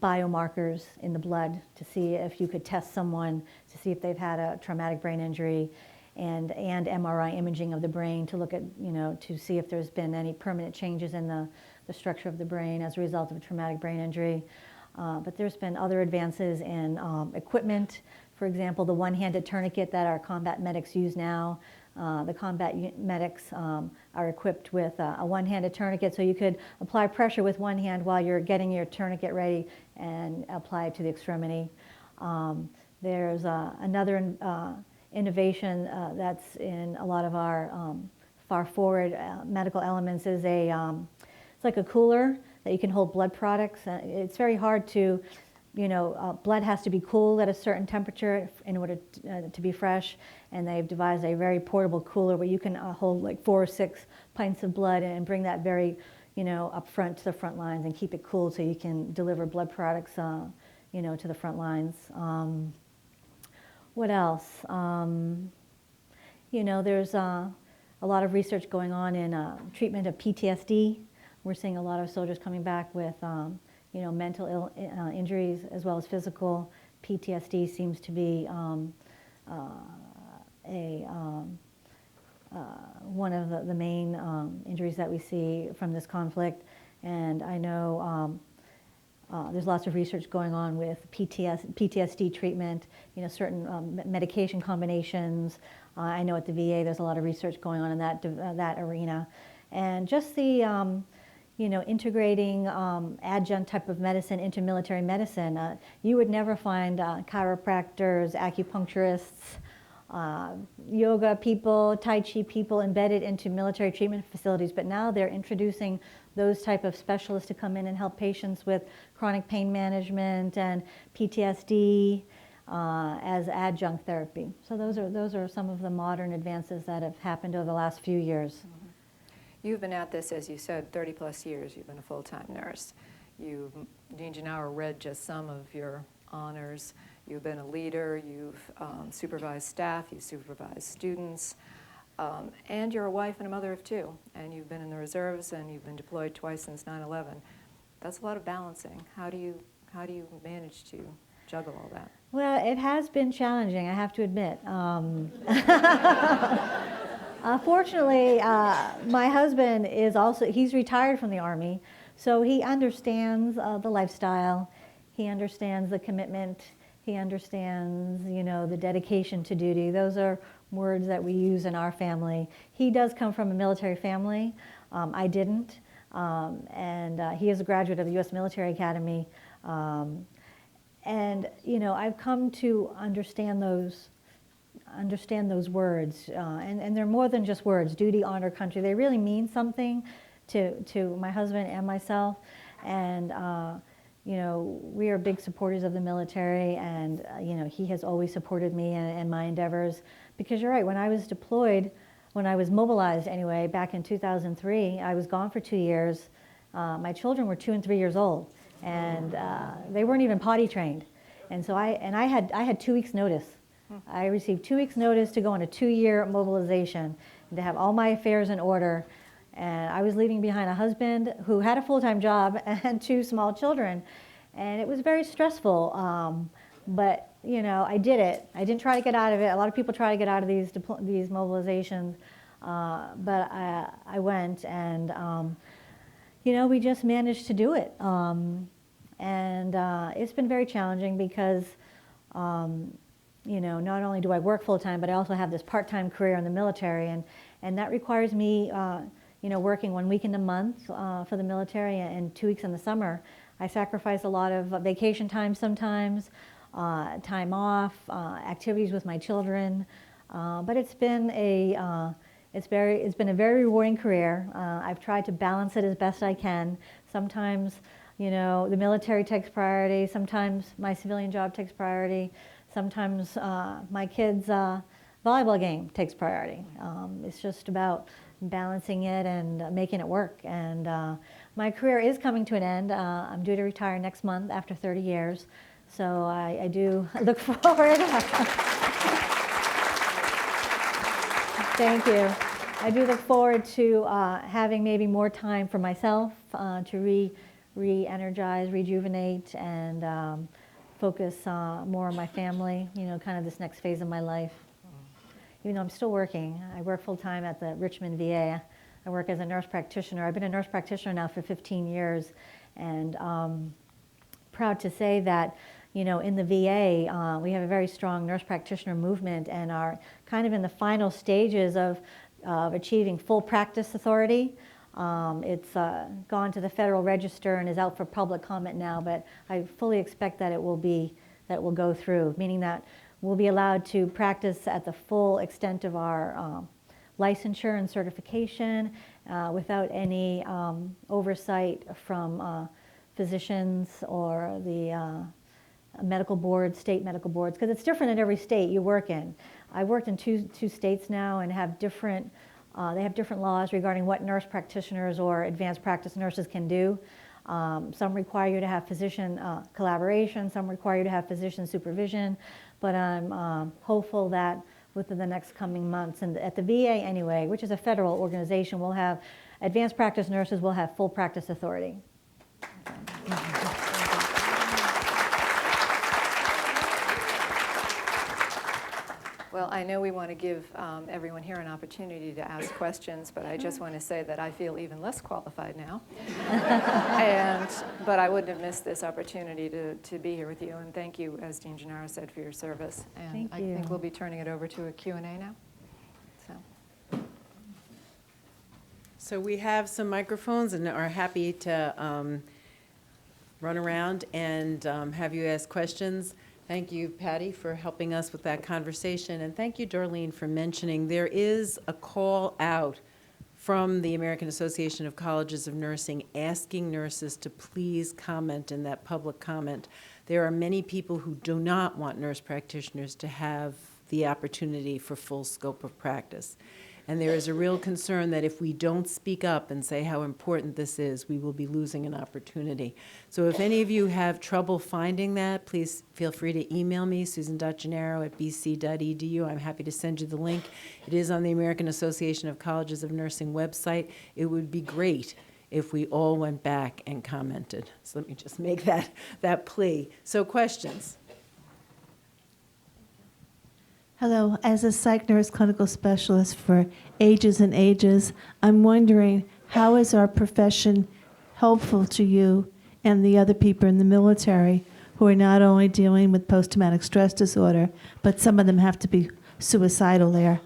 Speaker 8: biomarkers in the blood to see if you could test someone to see if they've had a traumatic brain injury, and MRI imaging of the brain to look at, to see if there's been any permanent changes in the structure of the brain as a result of a traumatic brain injury. But there's been other advances in equipment. For example, the one-handed tourniquet that our combat medics use now. The combat medics are equipped with a one-handed tourniquet, so you could apply pressure with one hand while you're getting your tourniquet ready and apply it to the extremity. There's another innovation that's in a lot of our far forward medical elements is it's like a cooler that you can hold blood products. It's very hard to, blood has to be cool at a certain temperature in order to be fresh, and they've devised a very portable cooler where you can hold like 4 or 6 pints of blood and bring that very, up front to the front lines and keep it cool so you can deliver blood products, to the front lines. What else? There's a lot of research going on in treatment of PTSD. We're seeing a lot of soldiers coming back with, mental injuries as well as physical. PTSD seems to be one of the main injuries that we see from this conflict. And I know there's lots of research going on with PTSD treatment, certain medication combinations. I know at the VA there's a lot of research going on in that arena. And just the, integrating adjunct type of medicine into military medicine. You would never find chiropractors, acupuncturists, yoga people, Tai Chi people embedded into military treatment facilities, but now they're introducing those type of specialists to come in and help patients with chronic pain management and PTSD as adjunct therapy. So those are some of the modern advances that have happened over the last few years.
Speaker 9: You've been at this, as you said, 30 plus years. You've been a full-time nurse. Dean Gennaro read just some of your honors. You've been a leader, you've supervised staff, you've supervised students, and you're a wife and a mother of two, and you've been in the reserves and you've been deployed twice since 9/11. That's a lot of balancing. How do you manage to juggle all that?
Speaker 8: Well, it has been challenging, I have to admit. Fortunately, my husband he's retired from the Army, so he understands the lifestyle, he understands the commitment, he understands, the dedication to duty. Those are words that we use in our family. He does come from a military family. I didn't. And he is a graduate of the U.S. Military Academy. And, I've come to understand those words. And they're more than just words, duty, honor, country. They really mean something to my husband and myself. And, we are big supporters of the military, and, he has always supported me and my endeavors. Because you're right, when I was deployed, when I was mobilized anyway, back in 2003, I was gone for 2 years. My children were 2 and 3 years old, and they weren't even potty trained. And so I had 2 weeks notice. I received 2 weeks notice to go on a 2-year mobilization and to have all my affairs in order. And I was leaving behind a husband who had a full-time job and 2 small children. And it was very stressful. But, I did it. I didn't try to get out of it. A lot of people try to get out of these mobilizations. But I went, and, we just managed to do it. And it's been very challenging because, not only do I work full-time, but I also have this part-time career in the military. And that requires me, working 1 weekend a month for the military and 2 weeks in the summer. I sacrifice a lot of vacation time sometimes, time off, activities with my children. But it's been a very rewarding career. I've tried to balance it as best I can. Sometimes, the military takes priority. Sometimes my civilian job takes priority. Sometimes my kids' volleyball game takes priority. It's just about balancing it and making it work. And my career is coming to an end. I'm due to retire next month after 30 years. So I do look forward. Thank you. I do look forward to having maybe more time for myself to re-energize, rejuvenate, and focus more on my family, kind of this next phase of my life. Even though I'm still working, I work full-time at the Richmond VA. I work as a nurse practitioner. I've been a nurse practitioner now for 15 years, and proud to say that, in the VA, we have a very strong nurse practitioner movement and are kind of in the final stages of achieving full practice authority. It's gone to the Federal Register and is out for public comment now, but I fully expect that it will go through, meaning that we'll be allowed to practice at the full extent of our licensure and certification without any oversight from physicians or the medical boards, state medical boards, because it's different in every state you work in. I worked in two states now and have different, they have different laws regarding what nurse practitioners or advanced practice nurses can do. Some require you to have physician collaboration, some require you to have physician supervision, but I'm hopeful that within the next coming months, and at the VA anyway, which is a federal organization, we'll have advanced practice nurses will have full practice authority.
Speaker 9: Well, I know we want to give everyone here an opportunity to ask questions, but I just want to say that I feel even less qualified now. But I wouldn't have missed this opportunity to be here with you. And thank you, as Dean Gennaro said, for your service. And
Speaker 8: Thank
Speaker 9: I
Speaker 8: you.
Speaker 9: think we'll be turning it over to a Q&A now.
Speaker 1: So we have some microphones and are happy to run around and have you ask questions. Thank you, Patty, for helping us with that conversation. And thank you, Darlene, for mentioning there is a call out from the American Association of Colleges of Nursing asking nurses to please comment in that public comment. There are many people who do not want nurse practitioners to have the opportunity for full scope of practice. And there is a real concern that if we don't speak up and say how important this is, we will be losing an opportunity. So if any of you have trouble finding that, please feel free to email me, susan.gennaro@bc.edu. I'm happy to send you the link. It is on the American Association of Colleges of Nursing website. It would be great if we all went back and commented. So let me just make that plea. So questions?
Speaker 10: Hello, as a psych nurse clinical specialist for ages and ages, I'm wondering how is our profession helpful to you and the other people in the military who are not only dealing with post-traumatic stress disorder, but some of them have to be suicidal there.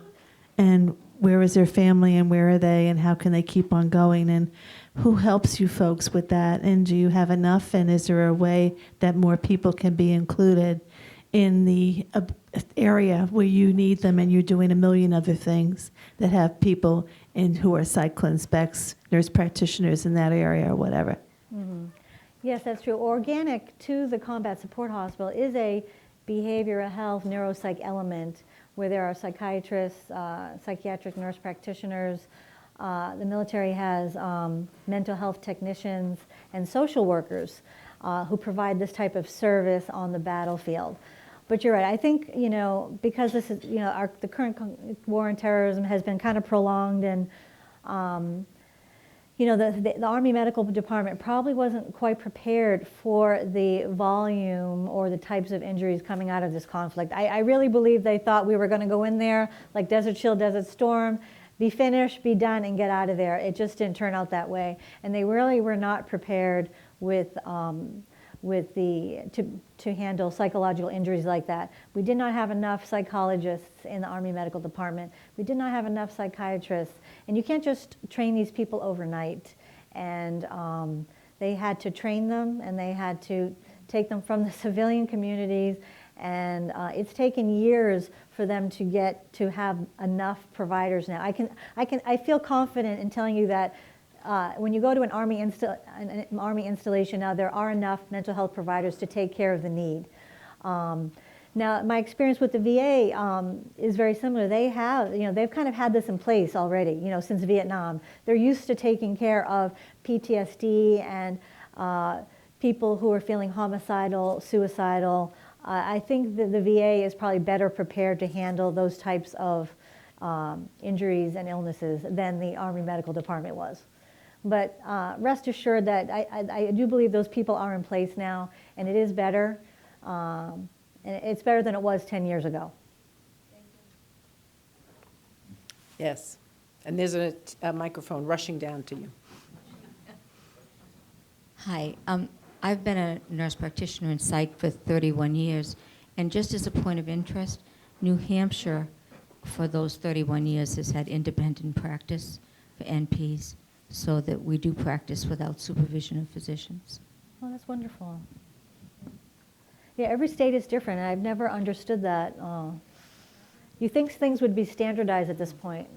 Speaker 10: And where is their family and where are they and how can they keep on going? And who helps you folks with that? And do you have enough? And is there a way that more people can be included in the area where you need them and you're doing a million other things that have people in who are psych clin specs, nurse practitioners in that area or whatever?
Speaker 8: Mm-hmm. Yes, that's true. Organic to the Combat Support Hospital is a behavioral health neuropsych element where there are psychiatrists, psychiatric nurse practitioners. The military has mental health technicians and social workers who provide this type of service on the battlefield. But you're right. I think, because this is, the current war on terrorism has been kind of prolonged and, the Army Medical Department probably wasn't quite prepared for the volume or the types of injuries coming out of this conflict. I really believe they thought we were going to go in there like Desert Shield, Desert Storm, be finished, be done, and get out of there. It just didn't turn out that way. And they really were not prepared to handle psychological injuries like that. We did not have enough psychologists in the Army Medical Department. We did not have enough psychiatrists. And you can't just train these people overnight. And they had to train them, and they had to take them from the civilian communities. And it's taken years for them to get to have enough providers now. I feel confident in telling you that when you go to an Army installation now, there are enough mental health providers to take care of the need. Now, my experience with the VA is very similar. They have, they've kind of had this in place already, since Vietnam. They're used to taking care of PTSD and people who are feeling homicidal, suicidal. I think that the VA is probably better prepared to handle those types of injuries and illnesses than the Army Medical Department was. But rest assured that I do believe those people are in place now, and it is better. And it's better than it was 10 years ago.
Speaker 1: Yes. And there's a microphone rushing down to you.
Speaker 11: Hi. I've been a nurse practitioner in psych for 31 years. And just as a point of interest, New Hampshire, for those 31 years, has had independent practice for NPs, so that we do practice without supervision of physicians.
Speaker 8: Oh, that's wonderful. Yeah, every state is different, and I've never understood that. You think things would be standardized at this point.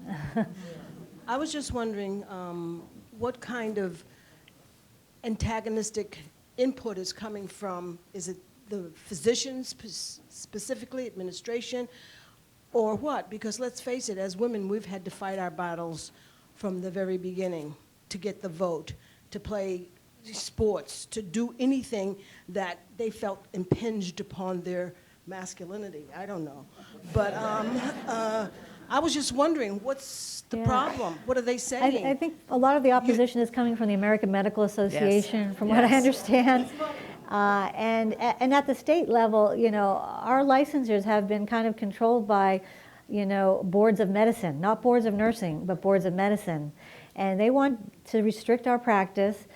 Speaker 12: I was just wondering what kind of antagonistic input is coming from, is it the physicians specifically, administration, or what? Because let's face it, as women, we've had to fight our battles from the very beginning to get the vote, to play sports, to do anything that they felt impinged upon their masculinity. I don't know. But I was just wondering, what's the problem? What are they saying?
Speaker 8: I think a lot of the opposition is coming from the American Medical Association, from what I understand. And at the state level, you know, our licensures have been kind of controlled by, you know, boards of medicine, not boards of nursing, but boards of medicine. And they want to restrict our practice,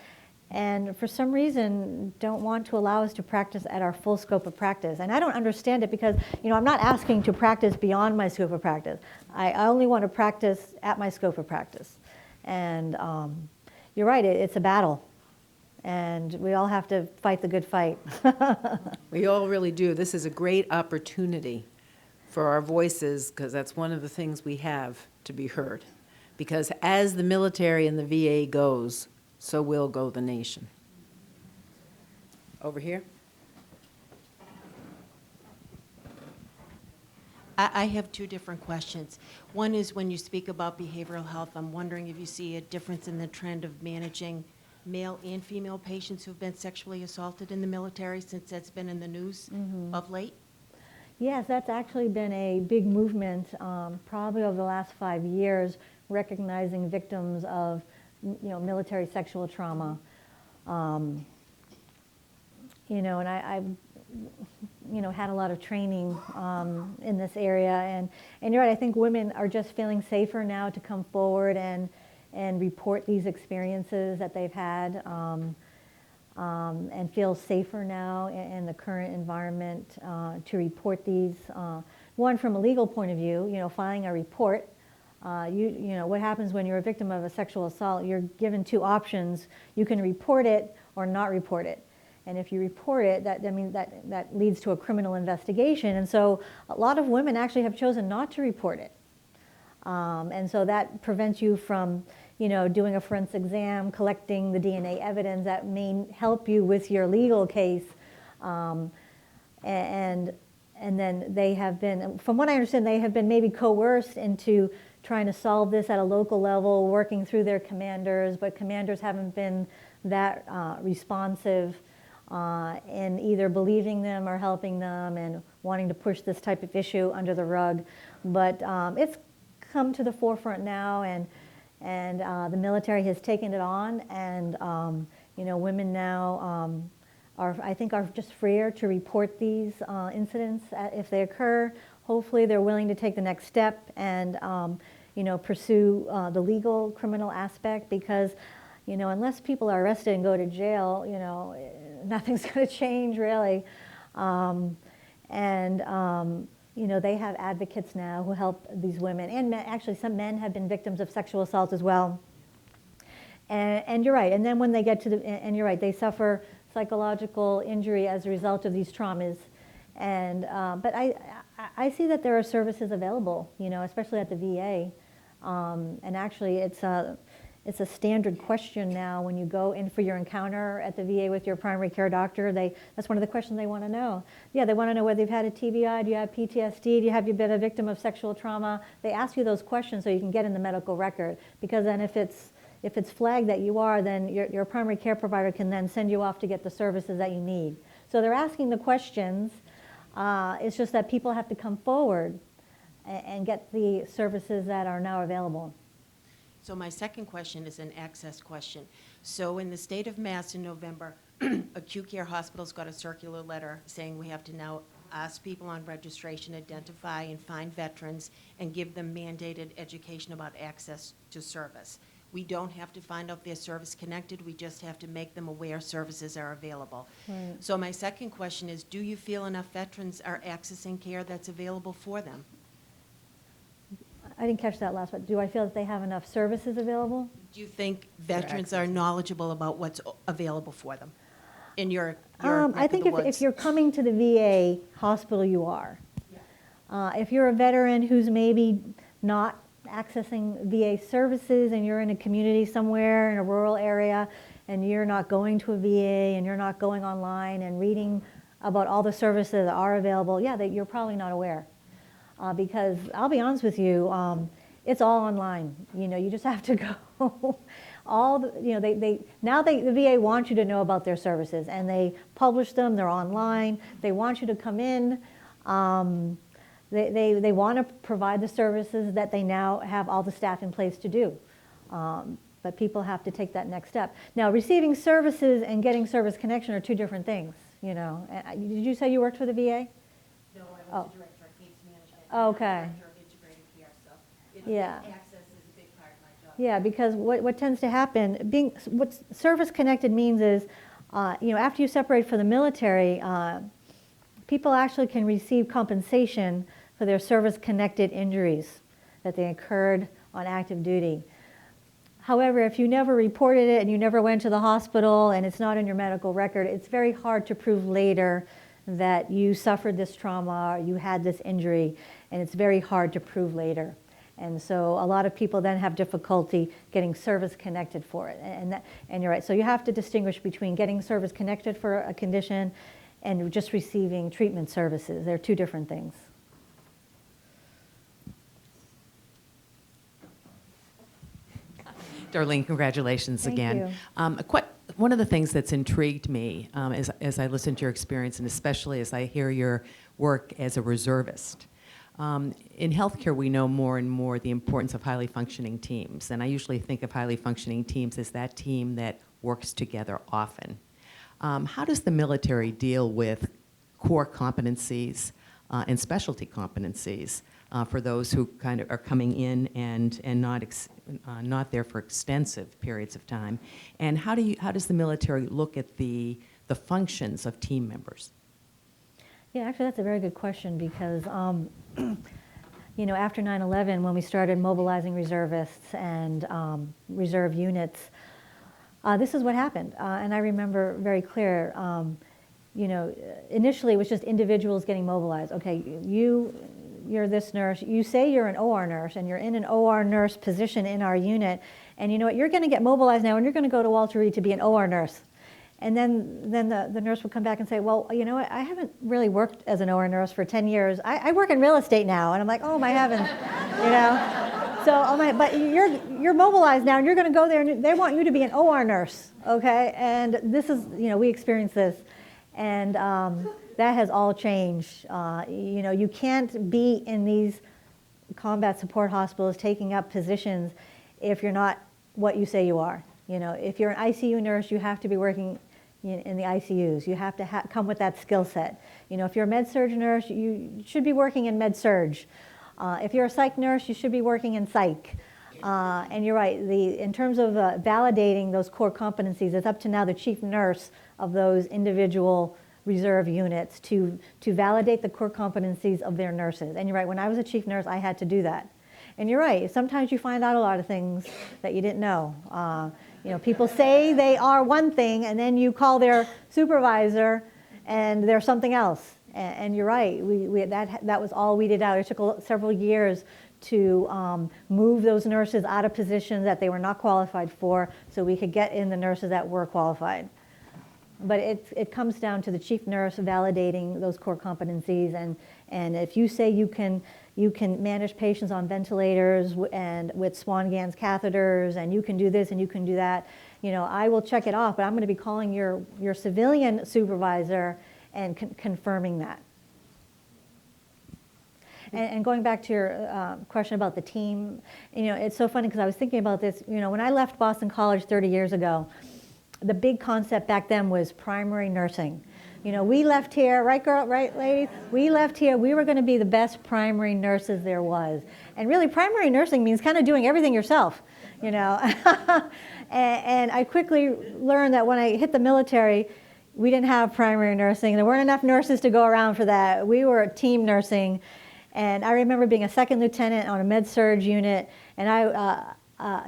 Speaker 8: and for some reason don't want to allow us to practice at our full scope of practice. And I don't understand it because, you know, I'm not asking to practice beyond my scope of practice. I only want to practice at my scope of practice. And you're right, it's a battle. And we all have to fight the good fight.
Speaker 1: We all really do. This is a great opportunity for our voices, because that's one of the things we have to be heard. Because as the military and the VA goes, so will go the nation. Over here.
Speaker 13: I have two different questions. One is when you speak about behavioral health, I'm wondering if you see a difference in the trend of managing male and female patients who've been sexually assaulted in the military, since that's been in the news of late?
Speaker 8: Yes, that's actually been a big movement, probably over the last 5 years, recognizing victims of, you know, military sexual trauma. You know, and I've, you know, had a lot of training in this area, and you're right, I think women are just feeling safer now to come forward and report these experiences that they've had, and feel safer now in the current environment to report these. One, from a legal point of view, you know, filing a report. You know, what happens when you're a victim of a sexual assault, you're given two options. You can report it or not report it. And if you report it, that leads to a criminal investigation. And so a lot of women actually have chosen not to report it. And so that prevents you from, you know, doing a forensic exam, collecting the DNA evidence that may help you with your legal case. And then they have been, from what I understand, they have been maybe coerced into trying to solve this at a local level, working through their commanders, but commanders haven't been that responsive in either believing them or helping them and wanting to push this type of issue under the rug. But it's come to the forefront now, and the military has taken it on, and you know, women now I think are just freer to report these incidents if they occur. Hopefully they're willing to take the next step and you know, pursue the legal criminal aspect, because, you know, unless people are arrested and go to jail, you know, nothing's going to change really. You know, they have advocates now who help these women, and actually some men have been victims of sexual assault as well. And you're right, and then when they get to and you're right, they suffer psychological injury as a result of these traumas. And but I see that there are services available, you know, especially at the VA. And actually, it's a standard question now when you go in for your encounter at the VA with your primary care doctor. That's one of the questions they want to know. Yeah, they want to know whether you've had a TBI, do you have PTSD, do you have you been a victim of sexual trauma. They ask you those questions so you can get in the medical record, because then if it's flagged that you are, then your primary care provider can then send you off to get the services that you need. So they're asking the questions. It's just that people have to come forward and get the services that are now available.
Speaker 13: So my second question is an access question. So in the state of Mass in November, acute care hospitals got a circular letter saying we have to now ask people on registration, identify and find veterans, and give them mandated education about access to service. We don't have to find out if they're service connected, we just have to make them aware services are available.
Speaker 8: Right.
Speaker 13: So my second question is, do you feel enough veterans are accessing care that's available for them?
Speaker 8: I didn't catch that last part. Do I feel that they have enough services available?
Speaker 13: Do you think veterans are knowledgeable about what's available for them in your neck
Speaker 8: I
Speaker 13: of
Speaker 8: think
Speaker 13: the woods?
Speaker 8: if you're coming to the VA hospital, you are. If you're a veteran who's maybe not accessing VA services and you're in a community somewhere in a rural area and you're not going to a VA and you're not going online and reading about all the services that are available, yeah, you're probably not aware. Because I'll be honest with you, it's all online. You know, you just have to go. The VA wants you to know about their services, and they publish them. They're online. They want you to come in. They want to provide the services that they now have all the staff in place to do. But people have to take that next step. Now, receiving services and getting service connection are two different things. you know. Did you say you worked for the VA?
Speaker 14: No, I was the director of case management.
Speaker 8: Okay.
Speaker 14: Director of integrated care, so
Speaker 8: Yeah.
Speaker 14: access is a big part of my job.
Speaker 8: Yeah, because what tends to happen, what service connected means is, you know, after you separate from the military, people actually can receive compensation for their service connected injuries that they incurred on active duty. However, if you never reported it and you never went to the hospital and it's not in your medical record, it's very hard to prove later that you suffered this trauma or you had this injury, and it's very hard to prove later. And so a lot of people then have difficulty getting service connected for it. And you're right, so you have to distinguish between getting service connected for a condition and just receiving treatment services. They're two different things.
Speaker 15: Darlene, congratulations
Speaker 8: Thank
Speaker 15: again.
Speaker 8: you.
Speaker 15: One of the things that's intrigued me as I listen to your experience, and especially as I hear your work as a reservist. In healthcare, we know more and more the importance of highly functioning teams, and I usually think of highly functioning teams as that team that works together often. How does the military deal with core competencies and specialty competencies for those who kind of are coming in and not there for extensive periods of time? And how does the military look at the functions of team members?
Speaker 8: Yeah, actually, that's a very good question because, you know, after 9/11, when we started mobilizing reservists and reserve units, this is what happened. And I remember very clear, you know, initially it was just individuals getting mobilized. Okay, you're this nurse. You say you're an OR nurse, and you're in an OR nurse position in our unit, and you know what? You're going to get mobilized now, and you're going to go to Walter Reed to be an OR nurse. And then the nurse would come back and say, well, you know what? I haven't really worked as an OR nurse for 10 years. I work in real estate now. And I'm like, oh my heavens, you know? So, oh my, but you're mobilized now, and you're going to go there, and they want you to be an OR nurse, okay? And this is, you know, we experienced this. And that has all changed. You know, you can't be in these combat support hospitals taking up positions if you're not what you say you are. You know, if you're an ICU nurse, you have to be working in the ICUs. You have to come with that skill set. You know, if you're a med-surg nurse, you should be working in med-surg. If you're a psych nurse, you should be working in psych. And you're right, in terms of validating those core competencies, it's up to now the chief nurse of those individual reserve units to validate the core competencies of their nurses. And you're right, when I was a chief nurse, I had to do that. And you're right, sometimes you find out a lot of things that you didn't know. You know, people say they are one thing, and then you call their supervisor, and they're something else. And you're right, that was all weeded out. It took several years to move those nurses out of positions that they were not qualified for, so we could get in the nurses that were qualified. But it comes down to the chief nurse validating those core competencies, and if you say you can manage patients on ventilators and with Swan-Ganz catheters, and you can do this and you can do that, you know, I will check it off, but I'm going to be calling your civilian supervisor and confirming that. And going back to your question about the team, you know, it's so funny because I was thinking about this. You know, when I left Boston College 30 years ago, the big concept back then was primary nursing. You know, we left here, right girl, right ladies? We left here, we were going to be the best primary nurses there was. And really, primary nursing means kind of doing everything yourself, you know. and I quickly learned that when I hit the military, we didn't have primary nursing. There weren't enough nurses to go around for that. We were team nursing. And I remember being a second lieutenant on a med-surg unit, and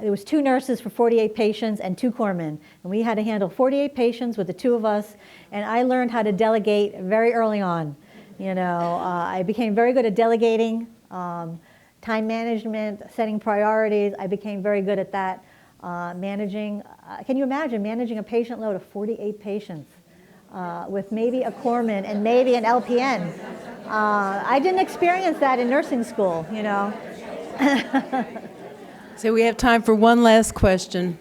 Speaker 8: there was 2 nurses for 48 patients and 2 corpsmen. And we had to handle 48 patients with the 2 of us, and I learned how to delegate very early on. You know, I became very good at delegating, time management, setting priorities. I became very good at that. Managing, can you imagine managing a patient load of 48 patients with maybe a corpsman and maybe an LPN? I didn't experience that in nursing school, you know.
Speaker 1: So we have time for one last question.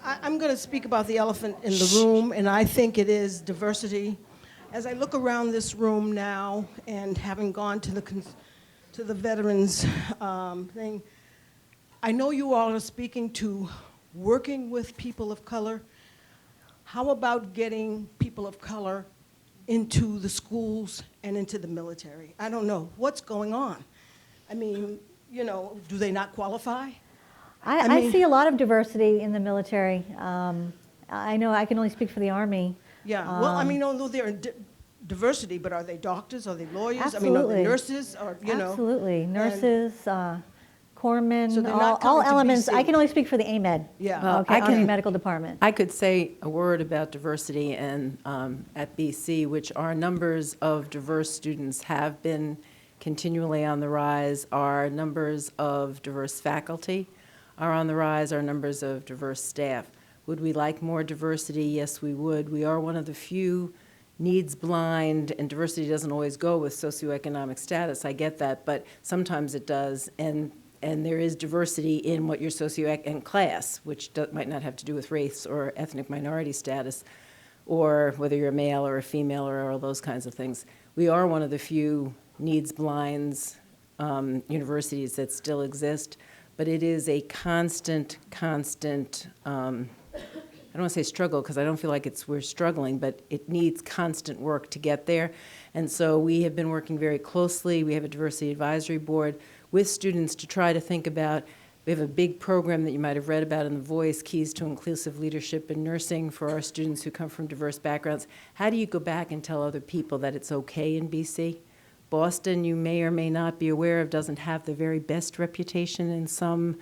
Speaker 12: I'm going to speak about the elephant in the room, and I think it is diversity. As I look around this room now, and having gone to the veterans thing, I know you all are speaking to working with people of color. How about getting people of color into the schools and into the military. I don't know what's going on. I mean, you know, do they not qualify?
Speaker 8: I
Speaker 12: mean-
Speaker 8: see a lot of diversity in the military. I know I can only speak for the Army.
Speaker 12: Yeah, well, I mean, although they're in diversity, but are they doctors, are they lawyers?
Speaker 8: Absolutely.
Speaker 12: I mean, are they nurses, or, you know?
Speaker 8: Absolutely.
Speaker 12: and-
Speaker 8: Nurses, corpsmen,
Speaker 12: So they're
Speaker 8: all,
Speaker 12: not
Speaker 8: all
Speaker 12: coming to
Speaker 8: elements. I
Speaker 12: BC.
Speaker 8: can only speak for the AMED.
Speaker 12: Yeah.
Speaker 1: Well,
Speaker 8: Okay,
Speaker 1: I
Speaker 8: Army
Speaker 1: can-
Speaker 8: Medical Department.
Speaker 1: I could say a word about diversity and at BC, which our numbers of diverse students have been continually on the rise. Our numbers of diverse faculty are on the rise. Our numbers of diverse staff. Would we like more diversity? Yes, we would. We are one of the few needs blind, and diversity doesn't always go with socioeconomic status. I get that, but sometimes it does. And there is diversity in what your and class, which might not have to do with race or ethnic minority status, or whether you're a male or a female or all those kinds of things. We are one of the few needs blinds universities that still exist, but it is a constant, I don't want to say struggle because I don't feel like we're struggling, but it needs constant work to get there. And so we have been working very closely. We have a diversity advisory board with students to try to think about, we have a big program that you might have read about in The Voice, Keys to Inclusive Leadership in Nursing for our students who come from diverse backgrounds. How do you go back and tell other people that it's okay in BC? Boston, you may or may not be aware of, doesn't have the very best reputation in some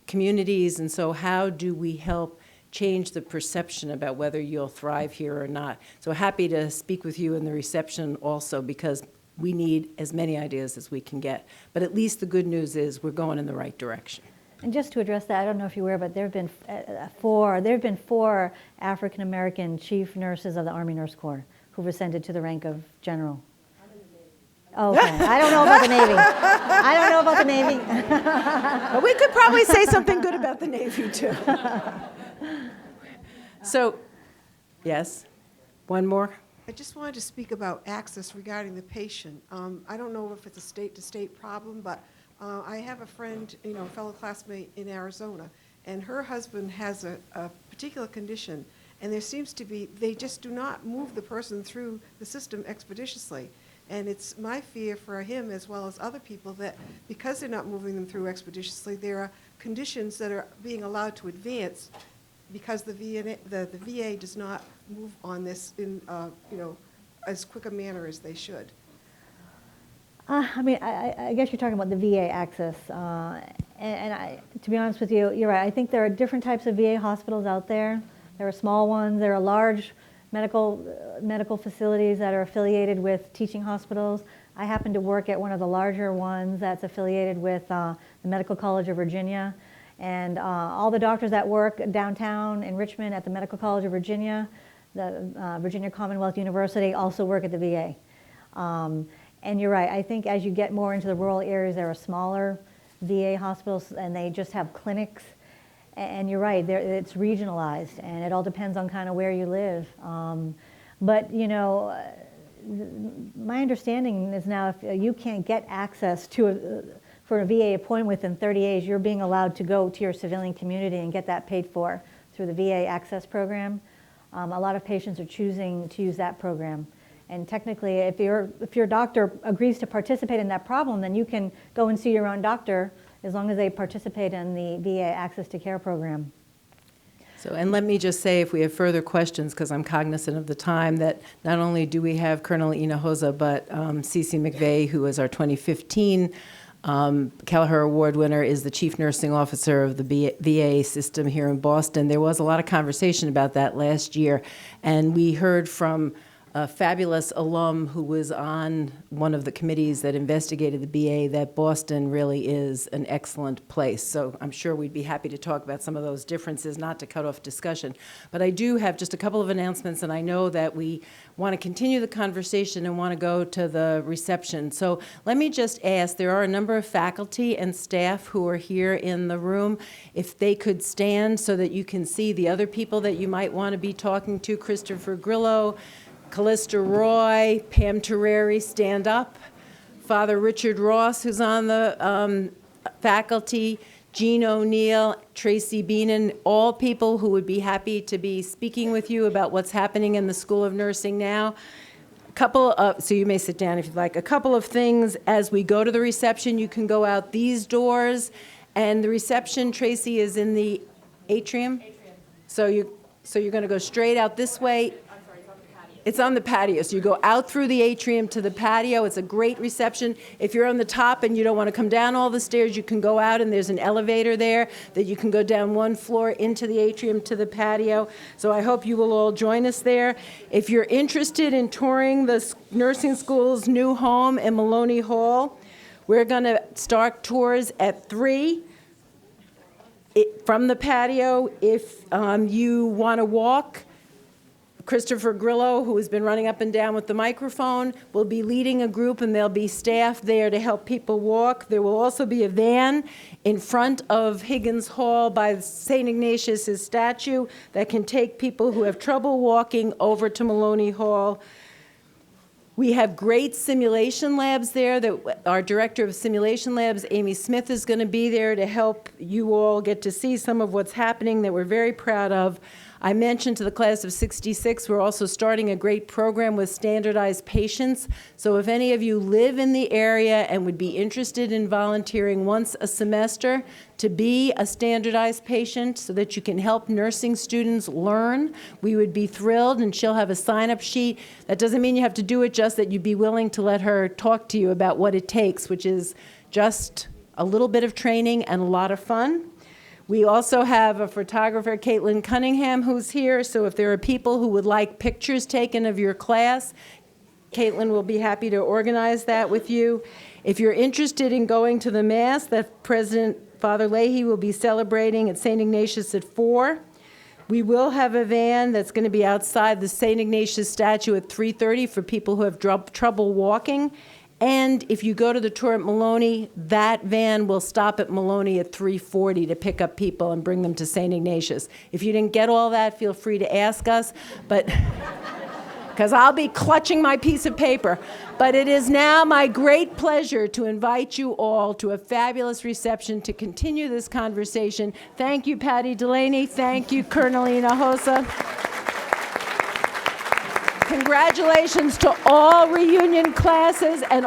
Speaker 1: communities, and so how do we help change the perception about whether you'll thrive here or not? So happy to speak with you in the reception also, because we need as many ideas as we can get. But at least the good news is we're going in the right direction.
Speaker 8: And just to address that, I don't know if you're aware, but there have been four African American chief nurses of the Army Nurse Corps who've ascended to the rank of general. Okay, I don't know about the Navy. I don't know about the Navy.
Speaker 1: But we could probably say something good about the Navy, too. So, yes, one more?
Speaker 16: I just wanted to speak about access regarding the patient. I don't know if it's a state-to-state problem, but I have a friend, you know, a fellow classmate in Arizona, and her husband has a particular condition, and there seems to be, they just do not move the person through the system expeditiously. And it's my fear for him, as well as other people, that because they're not moving them through expeditiously, there are conditions that are being allowed to advance because the VA does not move on this in, you know, as quick a manner as they should.
Speaker 8: I mean, I guess you're talking about the VA access. And to be honest with you, you're right. I think there are different types of VA hospitals out there. There are small ones. There are large medical facilities that are affiliated with teaching hospitals. I happen to work at one of the larger ones that's affiliated with the Medical College of Virginia. And all the doctors that work downtown in Richmond at the Medical College of Virginia, the Virginia Commonwealth University, also work at the VA. And you're right, I think as you get more into the rural areas, there are smaller VA hospitals and they just have clinics. And you're right, it's regionalized, and it all depends on kind of where you live. But, you know, my understanding is now if you can't get access to for a VA appointment within 30 days, you're being allowed to go to your civilian community and get that paid for through the VA Access Program. A lot of patients are choosing to use that program. And technically, if your doctor agrees to participate in that problem, then you can go and see your own doctor as long as they participate in the VA Access to Care program.
Speaker 1: So, and let me just say, if we have further questions, because I'm cognizant of the time, that not only do we have Colonel Hinojosa, but Cece McVeigh, who is our 2015 Kelleher Award winner, is the Chief Nursing Officer of the VA system here in Boston. There was a lot of conversation about that last year, and we heard from a fabulous alum who was on one of the committees that investigated the BA that Boston really is an excellent place. So I'm sure we'd be happy to talk about some of those differences, not to cut off discussion. But I do have just a couple of announcements, and I know that we want to continue the conversation and want to go to the reception. So let me just ask, there are a number of faculty and staff who are here in the room. If they could stand so that you can see the other people that you might want to be talking to. Christopher Grillo, Callista Roy, Pam Terreri, stand up. Father Richard Ross, who's on the faculty, Jean O'Neill, Tracy Beenan, all people who would be happy to be speaking with you about what's happening in the School of Nursing now. So you may sit down if you'd like. A couple of things as we go to the reception. You can go out these doors, and the reception, Tracy, is in the atrium. So you're going to go straight out this way. It's on the patio. So you go out through the atrium to the patio. It's a great reception. If you're on the top and you don't want to come down all the stairs, you can go out, and there's an elevator there that you can go down one floor into the atrium to the patio. So I hope you will all join us there. If you're interested in touring the nursing school's new home in Maloney Hall, we're going to start tours at 3. From the patio. If you want to walk, Christopher Grillo, who has been running up and down with the microphone, will be leading a group, and there'll be staff there to help people walk. There will also be a van in front of Higgins Hall by St. Ignatius' statue that can take people who have trouble walking over to Maloney Hall. We have great simulation labs there. That our director of simulation labs, Amy Smith, is going to be there to help you all get to see some of what's happening that we're very proud of. I mentioned to the class of 66, we're also starting a great program with standardized patients. So if any of you live in the area and would be interested in volunteering once a semester to be a standardized patient so that you can help nursing students learn, we would be thrilled, and she'll have a sign-up sheet. That doesn't mean you have to do it, just that you'd be willing to let her talk to you about what it takes, which is just a little bit of training and a lot of fun. We also have a photographer, Caitlin Cunningham, who's here. So if there are people who would like pictures taken of your class, Caitlin will be happy to organize that with you. If you're interested in going to the Mass that President Father Leahy will be celebrating at St. Ignatius at 4, we will have a van that's going to be outside the St. Ignatius statue at 3:30 for people who have trouble walking. And if you go to the tour at Maloney, that van will stop at Maloney at 3:40 to pick up people and bring them to St. Ignatius. If you didn't get all that, feel free to ask us, but because I'll be clutching my piece of paper. But it is now my great pleasure to invite you all to a fabulous reception to continue this conversation. Thank you, Patty Delaney. Thank you, Colonelina Hosa. Congratulations to all reunion classes and